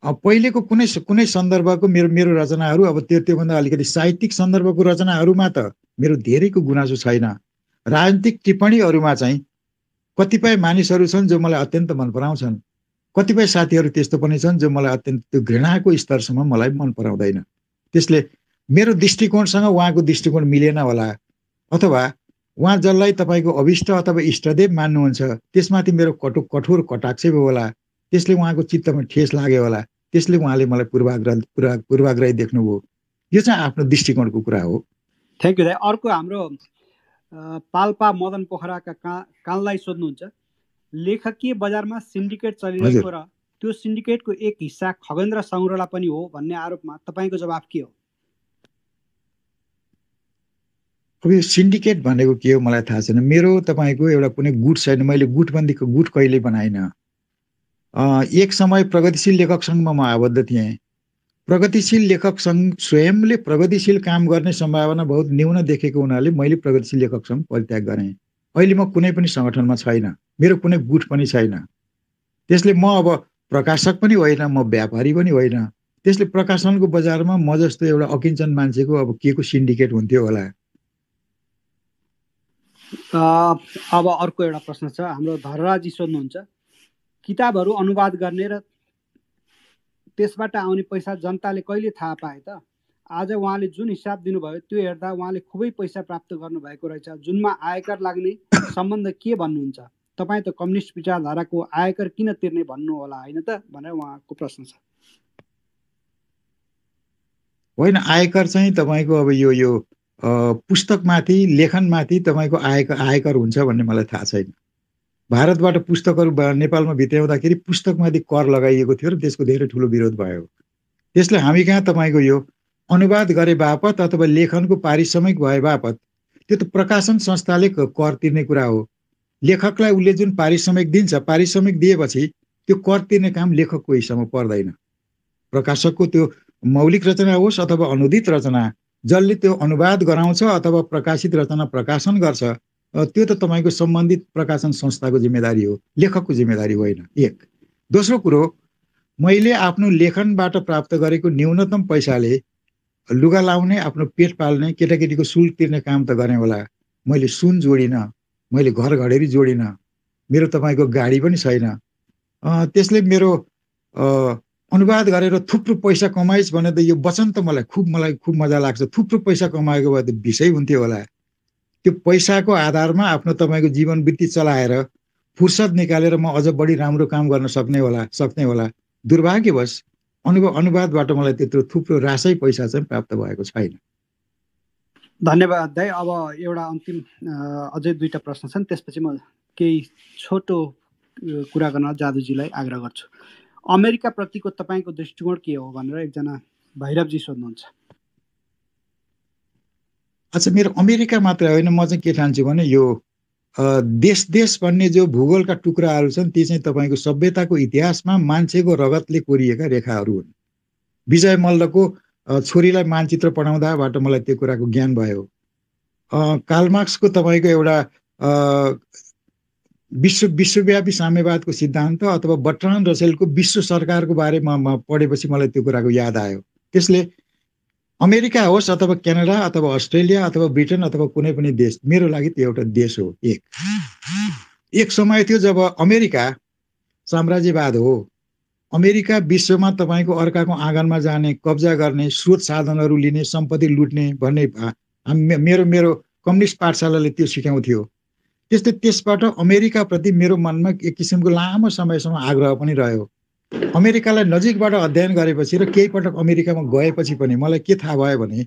पहिलेको कुनै सन्दर्भको मेरो रचनाहरू अब त्योभन्दा अलिकति साहित्यिक सन्दर्भको रचनाहरूमा त मेरो धेरैको गुनासो छैन। राजनीतिक टिप्पणीहरूमा चाहिँ कतिपय मानिसहरू छन् जो मलाई अत्यन्त मन पराउँछन्, कतिपय साथीहरू त्यस्तो पनि छन् जो मलाई अत्यन्त त्यो घृणाको स्तरसम्म मलाई मन पराउँदैन। त्यसले मेरो दृष्टिकोणसँग उहाँको दृष्टिकोण मिलेन होला, अथवा उहाँ जसलाई तपाईँको अभिष्ट अथवा इष्टदेव मान्नुहुन्छ त्यसमाथि मेरो कठोर कटाक्ष भयो होला, त्यसले उहाँको चित्तमा ठेस लाग्यो होला, त्यसले उहाँले मलाई पूर्वाग्रही देख्नुभयो। यो चाहिँ आफ्नो दृष्टिकोणको कुरा हो। थ्याङ्क यू दाइ। अर्को हाम्रो पाल्पा मदन पोखराका काललाई सोध्नुहुन्छ, लेखकीय बजारमा सिन्डिकेट चलिरहेको र त्यो सिन्डिकेटको एक हिस्सा खगेन्द्र साउरला पनि हो भन्ने आरोपमा तपाईँको जवाफ के हो? अब यो सिन्डिकेट भनेको के हो मलाई थाहा छैन। मेरो तपाईँको एउटा कुनै गुट छैन, मैले गुटबन्दीको गुट कहिल्यै बनाइनँ। एक समय प्रगतिशील लेखक सङ्घमा म आबद्ध थिएँ। प्रगतिशील लेखक सङ्घ स्वयंले प्रगतिशील काम गर्ने सम्भावना बहुत न्यून देखेको हुनाले मैले प्रगतिशील लेखक सङ्घ परित्याग गरेँ। अहिले म कुनै पनि सङ्गठनमा छैन, मेरो कुनै गुट पनि छैन। त्यसले म अब प्रकाशक पनि होइन, म व्यापारी पनि होइन। त्यसले प्रकाशनको बजारमा म जस्तो एउटा अकिञ्चन मान्छेको अब के को सिन्डिकेट हुन्थ्यो होला। अब अर्को एउटा प्रश्न छ, हाम्रो धरराजी सोध्नुहुन्छ, किताबहरू अनुवाद गर्ने र त्यसबाट आउने पैसा जनताले कहिले थाहा पाए त? आज उहाँले जुन हिसाब दिनुभयो त्यो हेर्दा उहाँले खुबै पैसा प्राप्त गर्नुभएको रहेछ, जुनमा आयकर लाग्ने सम्बन्ध के भन्नुहुन्छ? तपाईँ त कम्युनिस्ट विचारधाराको, आयकर किन तिर्ने भन्नु होला होइन त भनेर उहाँको प्रश्न छ। होइन, आयकर चाहिँ तपाईँको अब यो पुस्तकमाथि, लेखनमाथि तपाईँको आयकर हुन्छ भन्ने मलाई थाहा छैन। भारतबाट पुस्तकहरू नेपालमा भित्राउँदाखेरि पुस्तकमाथि कर लगाइएको थियो र त्यसको धेरै ठुलो विरोध भयो। त्यसले हामी कहाँ तपाईँको यो अनुवाद गरे बापत अथवा लेखनको पारिश्रमिक भए बापत, त्यो त प्रकाशन संस्थाले कर तिर्ने कुरा हो। लेखकलाई उसले जुन पारिश्रमिक दिन्छ, पारिश्रमिक दिएपछि त्यो कर तिर्ने काम लेखकको हिस्सामा पर्दैन। प्रकाशकको त्यो मौलिक रचना होस् अथवा अनुदित रचना, जसले त्यो अनुवाद गराउँछ अथवा प्रकाशित रचना प्रकाशन गर्छ, त्यो त तपाईँको सम्बन्धित प्रकाशन संस्थाको जिम्मेदारी हो, लेखकको जिम्मेदारी होइन। एक। दोस्रो कुरो, मैले आफ्नो लेखनबाट प्राप्त गरेको न्यूनतम पैसाले लुगा लाउने, आफ्नो पेट पाल्ने, केटाकेटीको शुल्क तिर्ने काम त गरेँ होला। मैले सुन जोडिनँ, मैले घर घडेरी जोडिनँ, मेरो तपाईँको गाडी पनि छैन। त्यसले मेरो अनुवाद गरेर थुप्रो पैसा कमाइस् भने त यो वचन त मलाई खुब मजा लाग्छ। थुप्रो पैसा कमाएको भए त विषय हुन्थ्यो होला। त्यो पैसाको आधारमा आफ्नो तपाईँको जीवन वृत्ति चलाएर फुर्सद निकालेर म अझ बढी राम्रो काम गर्न सक्ने होला। दुर्भाग्यवश अनुवादबाट मलाई त्यत्रो थुप्रो रासै पैसा चाहिँ प्राप्त भएको छैन। धन्यवाद दाइ। अब एउटा अन्तिम अझै दुईटा प्रश्न छन्, त्यसपछि म केही छोटो कुरा गर्न जादुजीलाई आग्रह गर्छु। अमेरिका प्रतिको तपाईँको दृष्टिकोण के हो भनेर एकजना भैरवजी सोध्नुहुन्छ। अच्छा, मेरो अमेरिका मात्र होइन, म चाहिँ के ठान्छु भने यो देश भन्ने जो भूगोलका टुक्राहरू छन् ती चाहिँ तपाईँको सभ्यताको इतिहासमा मान्छेको रगतले कोरिएका रेखाहरू हुन्। विजय मल्लको छोरीलाई मानचित्र पढाउँदाबाट मलाई त्यो कुराको ज्ञान भयो। कार्ल मार्क्सको तपाईँको एउटा विश्वव्यापी साम्यवादको सिद्धान्त अथवा बर्ट्रान्ड रसेलको विश्व सरकारको बारेमा पढेपछि मलाई त्यो कुराको याद आयो। त्यसले अमेरिका होस् अथवा क्यानाडा अथवा अस्ट्रेलिया अथवा ब्रिटेन अथवा कुनै पनि देश मेरो लागि त्यो एउटा देश हो। एक समय थियो जब अमेरिका साम्राज्यवाद हो। अमेरिका विश्वमा तपाईँको अर्काको आँगनमा जाने, कब्जा गर्ने, स्रोत साधनहरू लिने, सम्पत्ति लुट्ने भन्ने मेरो कम्युनिस्ट पाठशालाले त्यो सिकाउँथ्यो। त्यस्तै त्यसबाट अमेरिकाप्रति मेरो मनमा एक किसिमको लामो समयसम्म आग्रह पनि रह्यो। अमेरिकालाई नजिकबाट अध्ययन गरेपछि र केही पटक अमेरिकामा गएपछि पनि मलाई के थाहा भयो भने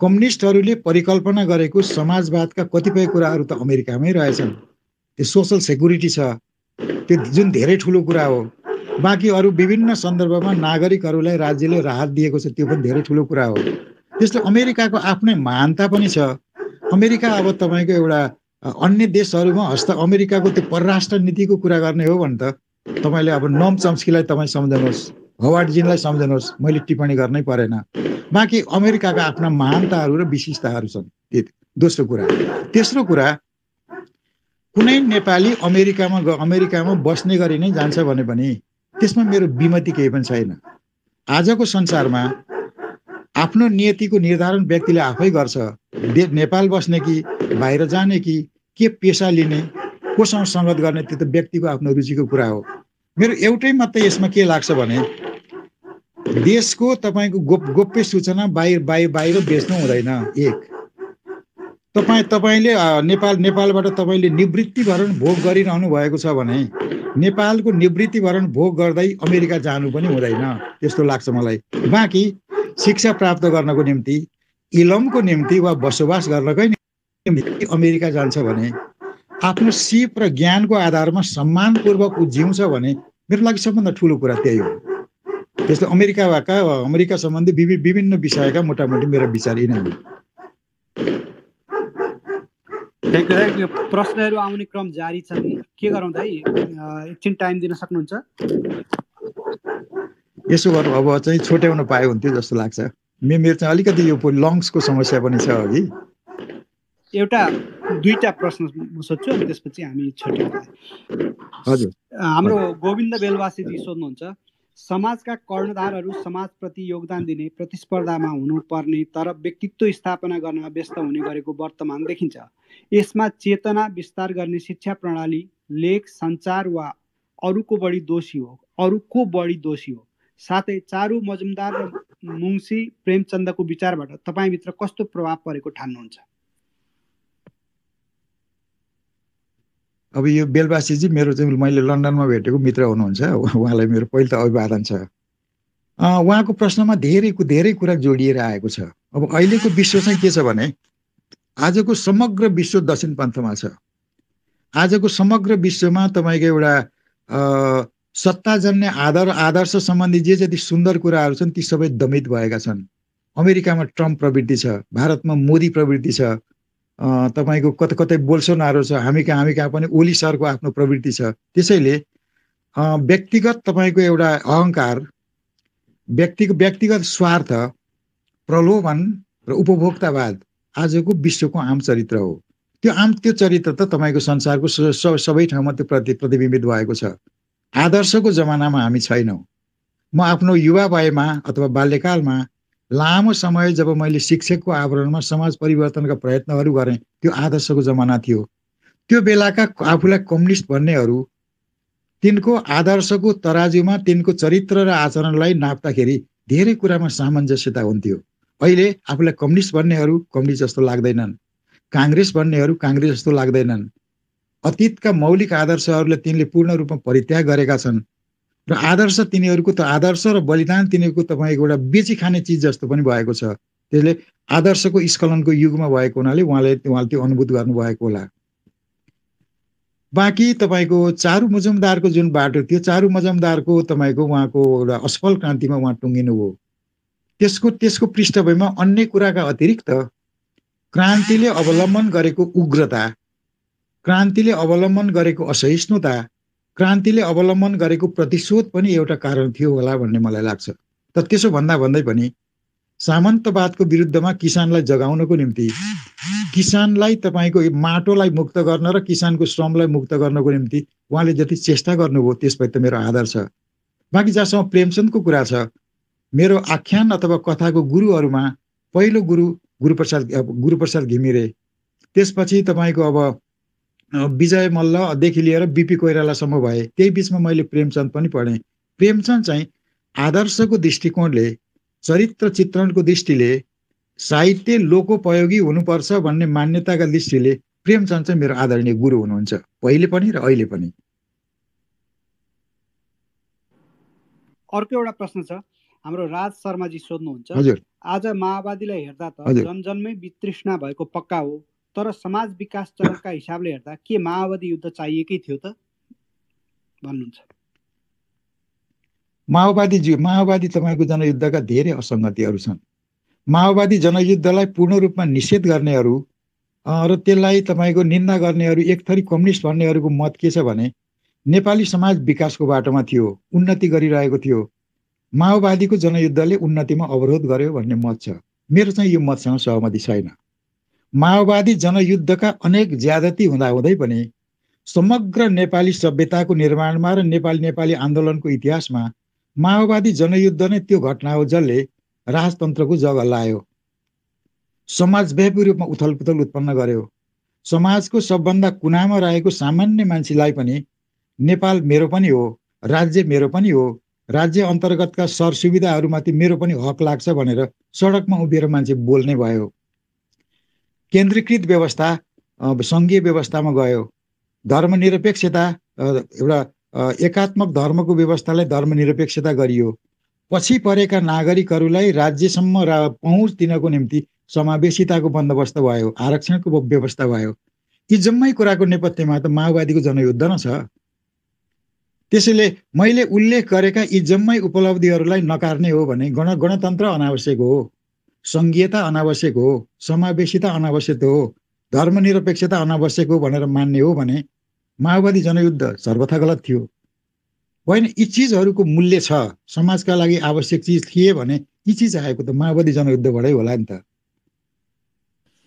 कम्युनिस्टहरूले परिकल्पना गरेको समाजवादका कतिपय कुराहरू त अमेरिकामै रहेछन्। त्यो सोसल सेक्युरिटी छ, त्यो जुन धेरै ठुलो कुरा हो। बाँकी अरू विभिन्न सन्दर्भमा नागरिकहरूलाई राज्यले राहत दिएको छ, त्यो पनि धेरै ठुलो कुरा हो। त्यसले अमेरिकाको आफ्नै महानता पनि छ। अमेरिका अब तपाईँको एउटा अन्य देशहरूमा अमेरिकाको त्यो परराष्ट्र नीतिको कुरा गर्ने हो भने त तपाईँले अब नोम चम्स्कीलाई तपाईँ सम्झनुहोस्। हवार्डजीलाई सम्झनुहोस्, मैले टिप्पणी गर्नै परेन। बाँकी अमेरिकाका आफ्ना महानताहरू र विशिष्टताहरू छन्। दोस्रो कुरा। तेस्रो कुरा, कुनै नेपाली अमेरिकामा बस्ने गरी नै जान्छ भने पनि त्यसमा मेरो विमति केही पनि छैन। आजको संसारमा आफ्नो नियतिको निर्धारण व्यक्तिले आफै गर्छ। नेपाल बस्ने कि बाहिर जाने कि के पेसा लिने, कोसँग सङ्गत गर्ने, त्यो त व्यक्तिको आफ्नो रुचिको कुरा हो। मेरो एउटै मात्रै यसमा के लाग्छ भने देशको तपाईँको गोप्य सूचना बाहिर बेच्नु हुँदैन। एक, तपाईँले नेपालबाट तपाईँले निवृत्तिभरण भोग गरिरहनु भएको छ भने नेपालको निवृत्तिभरण भोग गर्दै अमेरिका जानु पनि हुँदैन, त्यस्तो लाग्छ मलाई। बाँकी शिक्षा प्राप्त गर्नको निम्ति, इलमको निम्ति वा बसोबास गर्नकै निम्ति अमेरिका जान्छ भने आफ्नो सिप र ज्ञानको आधारमा सम्मानपूर्वक जिउँछ भने मेरो लागि सबभन्दा ठुलो कुरा त्यही हो। त्यसले अमेरिका सम्बन्धी विभिन्न विषयका मोटामोटी मेरो विचार यिनै हो। प्रश्नहरू आउने क्रम जारी छन्। के गरौँ दाइ, एकछिन टाइम दिन सक्नुहुन्छ? यसो गरौँ, अब चाहिँ छोट्याउन पाए हुन्थ्यो जस्तो लाग्छ। मेरो चाहिँ अलिकति यो लङ्सको समस्या पनि छ अघि। एउटा दुईटा प्रश्न म सोध्छु अनि त्यसपछि हामी छोट्याउँदै। हजुर, हाम्रो गोविन्द बेलवासीजी सोध्नुहुन्छ, समाजका कर्णधारहरू समाजप्रति योगदान दिने, प्रतिस्पर्धामा हुनुपर्ने तर व्यक्तित्व स्थापना गर्न व्यस्त हुने गरेको वर्तमान देखिन्छ। यसमा चेतना विस्तार गर्ने शिक्षा प्रणाली, लेख, सञ्चार वा अरूको बढी दोषी हो? साथै चारू मजुमदार र मुंशी प्रेमचन्दको विचारबाट तपाईँभित्र कस्तो प्रभाव परेको ठान्नुहुन्छ? अब यो बेलवासीजी मेरो चाहिँ मैले लन्डनमा भेटेको मित्र हुनुहुन्छ, उहाँलाई मेरो पहिलो त अभिवादन छ। उहाँको प्रश्नमा धेरै कुरा जोडिएर आएको छ। अब अहिलेको विश्व चाहिँ के छ भने आजको समग्र विश्व दक्षिण पन्थमा छ। आजको समग्र विश्वमा तपाईँको एउटा सत्ताजन्य आदर्श सम्बन्धी जे जति सुन्दर कुराहरू छन् ती सबै दमित भएका छन्। अमेरिकामा ट्रम्प प्रवृत्ति छ, भारतमा मोदी प्रवृत्ति छ, तपाईँको कतै बोल्सोनारो छ, हामी कहाँ पनि ओली सरको आफ्नो प्रवृत्ति छ। त्यसैले व्यक्तिगत तपाईँको एउटा अहङ्कार, व्यक्तिगत स्वार्थ, प्रलोभन र उपभोक्तावाद आजको विश्वको आम चरित्र हो। त्यो चरित्र त तपाईँको संसारको सबै ठाउँमा त्यो प्रतिबिम्बित भएको छ। आदर्शको जमानामा हामी छैनौँ। म आफ्नो युवा वयमा अथवा बाल्यकालमा लामो समय जब मैले शिक्षकको आवरणमा समाज परिवर्तनका प्रयत्नहरू गरेँ, त्यो आदर्शको जमाना थियो। त्यो बेलाका आफूलाई कम्युनिस्ट भन्नेहरू तिनको आदर्शको तराजुमा तिनको चरित्र र आचरणलाई नाप्दाखेरि धेरै कुरामा सामञ्जस्यता हुन्थ्यो। अहिले आफूलाई कम्युनिस्ट भन्नेहरू कम्युनिस्ट जस्तो लाग्दैनन्, काङ्ग्रेस भन्नेहरू काङ्ग्रेस जस्तो लाग्दैनन्। अतीतका मौलिक आदर्शहरूले तिनले पूर्ण रूपमा परित्याग गरेका छन् र आदर्श तिनीहरूको त आदर्श र बलिदान तिनीहरूको तपाईँको एउटा बेची खाने चिज जस्तो पनि भएको छ। त्यसले आदर्शको स्खलनको युगमा भएको हुनाले उहाँले त्यो अनुभूत गर्नुभएको होला। बाँकी तपाईँको चारू मजुमदारको जुन बाटो थियो, चारू मजुमदारको तपाईँको उहाँको एउटा असफल क्रान्तिमा उहाँ टुङ्गिनु हो। त्यसको पृष्ठभूमिमा अन्य कुराका अतिरिक्त क्रान्तिले अवलम्बन गरेको उग्रता, क्रान्तिले अवलम्बन गरेको असहिष्णुता, क्रान्तिले अवलम्बन गरेको प्रतिशोध पनि एउटा कारण थियो होला भन्ने मलाई लाग्छ। तर त्यसो भन्दै पनि सामन्तवादको विरुद्धमा किसानलाई जगाउनको निम्ति, किसानलाई तपाईँको माटोलाई मुक्त गर्न र किसानको श्रमलाई मुक्त गर्नको निम्ति उहाँले जति चेष्टा गर्नुभयो त्यसपछि त मेरो आदर छ। बाँकी जहाँसम्म प्रेमचन्दको कुरा छ, मेरो आख्यान अथवा कथाको गुरुहरूमा पहिलो गुरुप्रसाद घिमिरे, त्यसपछि तपाईँको अब विजय मल्लदेखि लिएर बिपी कोइरालासम्म भए। त्यही बिचमा मैले प्रेमचन्द पनि पढेँ। प्रेमचन्द चाहिँ आदर्शको दृष्टिकोणले, चरित्र चित्रणको दृष्टिले, साहित्य लोकोपयोगी हुनुपर्छ भन्ने मान्यताका दृष्टिले प्रेमचन्द चाहिँ मेरो आदरणीय गुरु हुनुहुन्छ, पहिले पनि र अहिले पनि। अर्को एउटा प्रश्न छ, हाम्रो राज शर्माजी सोध्नुहुन्छ, हजुर, आज माओवादीलाई हेर्दा त जनजन्मै वितृष्णा भएको पक्का हो, तर समाज विकास चरणका हिसाबले हेर्दा के माओवादी युद्ध चाहिएकै थियो त भन्नुहुन्छ? माओवादी तपाईँको जनयुद्धका धेरै असङ्गतिहरू छन्। माओवादी जनयुद्धलाई पूर्ण रूपमा निषेध गर्नेहरू र त्यसलाई तपाईँको निन्दा गर्नेहरू, एक थरी कम्युनिस्ट भन्नेहरूको मत के छ भने नेपाली समाज विकासको बाटोमा थियो, उन्नति गरिरहेको थियो। माओवादीको जनयुद्धले उन्नतिमा अवरोध गर्यो भन्ने मत छ। मेरो चाहिँ यो मतसँग सहमति छैन। माओवादी जनयुद्धका अनेक ज्यादती हुँदाहुँदै पनि समग्र नेपाली सभ्यताको निर्माणमा र नेपाली आन्दोलनको इतिहासमा माओवादी जनयुद्ध नै त्यो घटना हो जसले राजतन्त्रको जग हल्लायो, समाजव्यापी रूपमा उथलपुथल उत्पन्न गर्यो। समाजको सबभन्दा कुनामा रहेको सामान्य मान्छेलाई पनि नेपाल मेरो पनि हो, राज्य मेरो पनि हो, राज्य अन्तर्गतका सरसुविधाहरूमाथि मेरो पनि हक लाग्छ भनेर सडकमा उभिएर मान्छे बोल्ने भयो। केन्द्रीकृत व्यवस्था सङ्घीय व्यवस्थामा गयो। धर्मनिरपेक्षता एउटा एकात्मक धर्मको व्यवस्थालाई धर्मनिरपेक्षता गरियो। पछि परेका नागरिकहरूलाई राज्यसम्म पहुँच दिनको निम्ति समावेशिताको बन्दोबस्त भयो, आरक्षणको व्यवस्था भयो। यी जम्मै कुराको नेपथ्यमा त माओवादीको जनयुद्ध न छ। त्यसैले मैले उल्लेख गरेका यी जम्मै उपलब्धिहरूलाई नकार्ने हो भने गणतन्त्र अनावश्यक हो, सङ्घीयता अनावश्यक हो, समावेशिता अनावश्यक हो, धर्मनिरपेक्षता अनावश्यक हो भनेर मान्ने हो भने माओवादी जनयुद्ध सर्वथा गलत थियो। होइन, यी चिजहरूको मूल्य छ, समाजका लागि आवश्यक चिज थिए भने यी चिज आएको त माओवादी जनयुद्धबाटै होला नि त।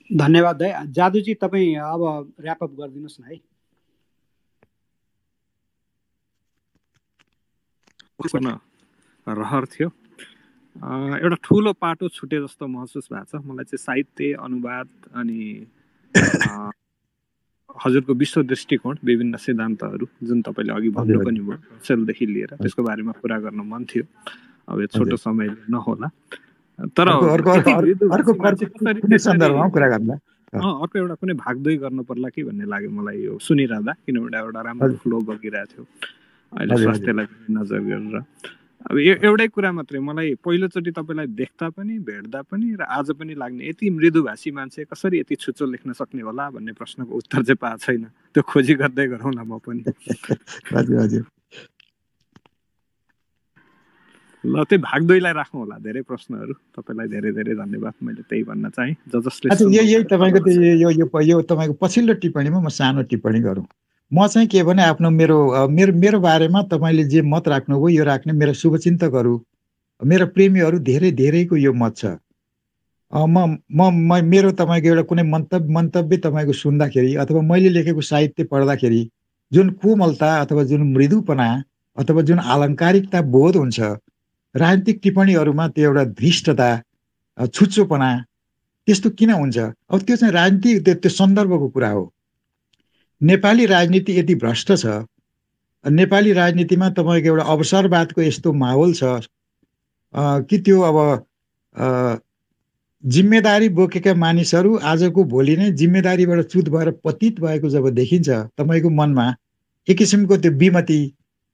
धन्यवाद दाइ। जादुजी तपाईँ अब ऱ्यापअप गरिदिनुहोस् न है। रहर थियो, एउटा ठुलो पाटो छुटे जस्तो महसुस भएको छ मलाई चाहिँ। साहित्य, अनुवाद अनि हजुरको विश्व दृष्टिकोण, विभिन्न सिद्धान्तहरू जुन तपाईँले अघि भन्नु पनि भयो सेलदेखि लिएर, त्यसको बारेमा कुरा गर्न मन थियो। अब यो छोटो समय नहोला, तर अर्को एउटा कुनै भागदोइ गर्नु पर्ला कि भन्ने लाग्यो मलाई यो सुनिरहँदा, किनभने एउटा राम्रो फ्लो बगिरहेको थियो अहिले स्वास्थ्यलाई नजर गरेर। अब एउटै कुरा मात्रै मलाई पहिलोचोटि तपाईँलाई देख्दा पनि भेट्दा पनि र आज पनि लाग्ने, यति मृदुभाषी मान्छे कसरी यति छुच्चो लेख्न सक्ने होला भन्ने प्रश्नको उत्तर चाहिँ पाएको छैन। त्यो खोजी गर्दै गरौँला म पनि। ल, त्यही भागदोइलाई राखौँ होला। धेरै प्रश्नहरू, तपाईँलाई धेरै धेरै धन्यवाद। मैले त्यही भन्न चाहेँ। जसले यही तपाईँको यो तपाईँको पछिल्लो टिप्पणीमा म सानो टिप्पणी गरौँ। म चाहिँ के भने आफ्नो मेरो बारेमा तपाईँले जे मत राख्नुभयो यो राख्ने मेरा शुभचिन्तकहरू, मेरा प्रेमीहरू धेरैको यो मत छ। मेरो तपाईँको एउटा कुनै मन्तव्य तपाईँको सुन्दाखेरि अथवा मैले लेखेको साहित्य पढ्दाखेरि जुन कोमलता अथवा जुन मृदुपना अथवा जुन आलङ्कारिकता बोध हुन्छ, राजनीतिक टिप्पणीहरूमा त्यो एउटा धृष्टता, छुच्चोपना त्यस्तो किन हुन्छ? अब त्यो चाहिँ राजनीति त्यो सन्दर्भको कुरा हो। नेपाली राजनीति यति भ्रष्ट छ, नेपाली राजनीतिमा तपाईँको एउटा अवसरवादको यस्तो माहौल छ कि त्यो अब जिम्मेदारी बोकेका मानिसहरू आजको भोलि नै जिम्मेदारीबाट च्युत भएर पतित भएको जब देखिन्छ, तपाईँको मनमा एक किसिमको त्यो विमति,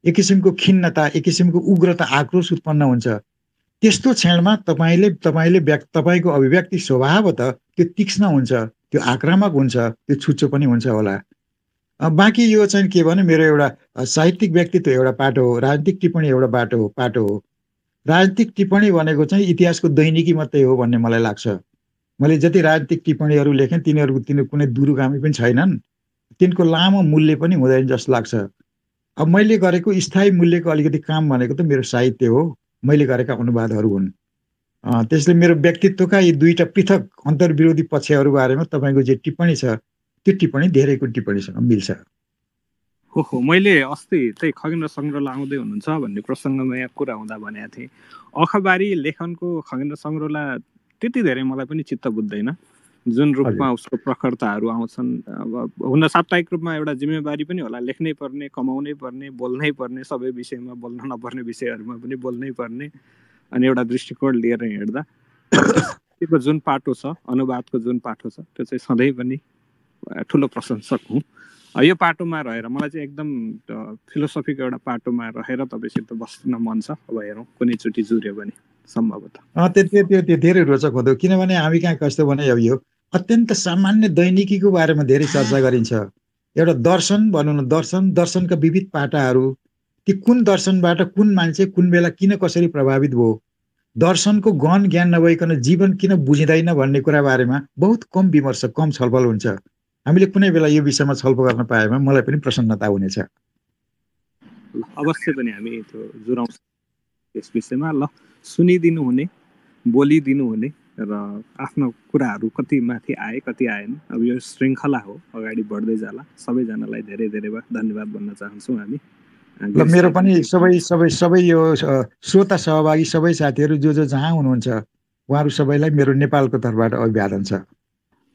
एक किसिमको खिन्नता, एक किसिमको उग्रता, आक्रोश उत्पन्न हुन्छ। त्यस्तो क्षणमा तपाईँको अभिव्यक्ति स्वभावतः त्यो तीक्ष्ण हुन्छ, त्यो आक्रामक हुन्छ, त्यो छुच्चो पनि हुन्छ होला। बाँकी यो चाहिँ के भने मेरो एउटा साहित्यिक व्यक्तित्व एउटा पाटो हो, राजनीतिक टिप्पणी एउटा पाटो हो। राजनीतिक टिप्पणी भनेको चाहिँ इतिहासको दैनिकी मात्रै हो भन्ने मलाई लाग्छ। मैले जति राजनीतिक टिप्पणीहरू लेखेँ तिनीहरू कुनै दूरगामी पनि छैनन्, तिनको लामो मूल्य पनि हुँदैन जस्तो लाग्छ। अब मैले गरेको स्थायी मूल्यको अलिकति काम भनेको त मेरो साहित्य हो, मैले गरेका अनुवादहरू हुन्। त्यसले मेरो व्यक्तित्वका यी दुईटा पृथक अन्तर्विरोधी पक्षहरू बारेमा तपाईँको जे टिप्पणी छ त्यो टिप्पणी धेरैको टिप्पणीसँग मिल्छ। हो, मैले अस्ति त्यही खगेन्द्र सङ्ग्रौला आउँदै हुनुहुन्छ भन्ने प्रसङ्गमा यहाँ कुरा हुँदा भनेको थिएँ। अखबारी लेखनको खगेन्द्र सङ्ग्रौला त्यति धेरै मलाई पनि चित्त बुझ्दैन। जुन रूपमा उसको प्रखरताहरू आउँछन्, अब हुन साप्ताहिक रूपमा एउटा जिम्मेवारी पनि होला, लेख्नै पर्ने, कमाउनै पर्ने, बोल्नै पर्ने, सबै विषयमा बोल्न नपर्ने विषयहरूमा पनि बोल्नै पर्ने, अनि एउटा दृष्टिकोण लिएर हिँड्दा त्यो जुन पाटो छ, अनुवादको जुन पाटो छ, त्यो चाहिँ सधैँ पनि ठुलो प्रशंसक हुँ। यो पाटोमा रहेर मलाई चाहिँ एकदम फिलोसफीको एउटा पाटोमा रहेर तपाईँसित बस्न मन छ। अब हेरौँ कुनैचोटि जुर्यो भने सम्भवतः। त्यो धेरै रोचक हुँदो, किनभने हामी कहाँ कस्तो भने अब यो अत्यन्त सामान्य दैनिकीको बारेमा धेरै चर्चा गरिन्छ। एउटा दर्शन भनौँ न, दर्शनका विविध पाटाहरू, ती कुन दर्शनबाट कुन मान्छे कुन बेला किन कसरी प्रभावित भयो, दर्शनको गहन ज्ञान नभइकन जीवन किन बुझिँदैन भन्ने कुरा बारेमा बहुत कम विमर्श, कम छलफल हुन्छ। हामीले कुनै बेला यो विषयमा छलफल गर्न पाएमा मलाई पनि प्रसन्नता हुनेछ। अवश्य पनि हामी त्यो जुराउँछ। यस विषयमा ल सुनिदिनु हुने, बोलिदिनु हुने र आफ्नो कुराहरू कति माथि आए कति आएन, अब यो श्रृङ्खला हो, अगाडि बढ्दै जाला। सबैजनालाई धेरै धेरै धन्यवाद भन्न चाहन्छौँ हामी। ल मेरो पनि सबै यो श्रोता सहभागी सबै साथीहरू जो जहाँ हुनुहुन्छ उहाँहरू सबैलाई मेरो नेपालको तर्फबाट अभिवादन छ।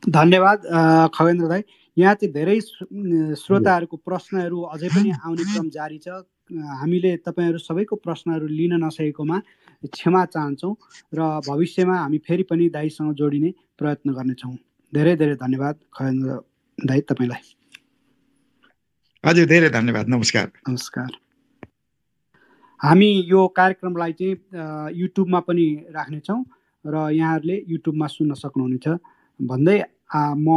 धन्यवाद खगेन्द्र दाई। यहाँ चाहिँ धेरै श्रोताहरूको प्रश्नहरू अझै पनि आउने क्रम जारी छ। हामीले तपाईँहरू सबैको प्रश्नहरू लिन नसकेकोमा क्षमा चाहन्छौँ र भविष्यमा हामी फेरि पनि दाईसँग जोडिने प्रयत्न गर्नेछौँ। धेरै धेरै धन्यवाद खगेन्द्र दाई तपाईँलाई। हजुर धेरै धन्यवाद। नमस्कार। नमस्कार। हामी यो कार्यक्रमलाई चाहिँ युट्युबमा पनि राख्नेछौँ र यहाँहरूले युट्युबमा सुन्न सक्नुहुनेछ भन्दै म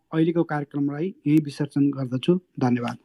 अहिलेको कार्यक्रमलाई यही विसर्जन गर्दछु। धन्यवाद।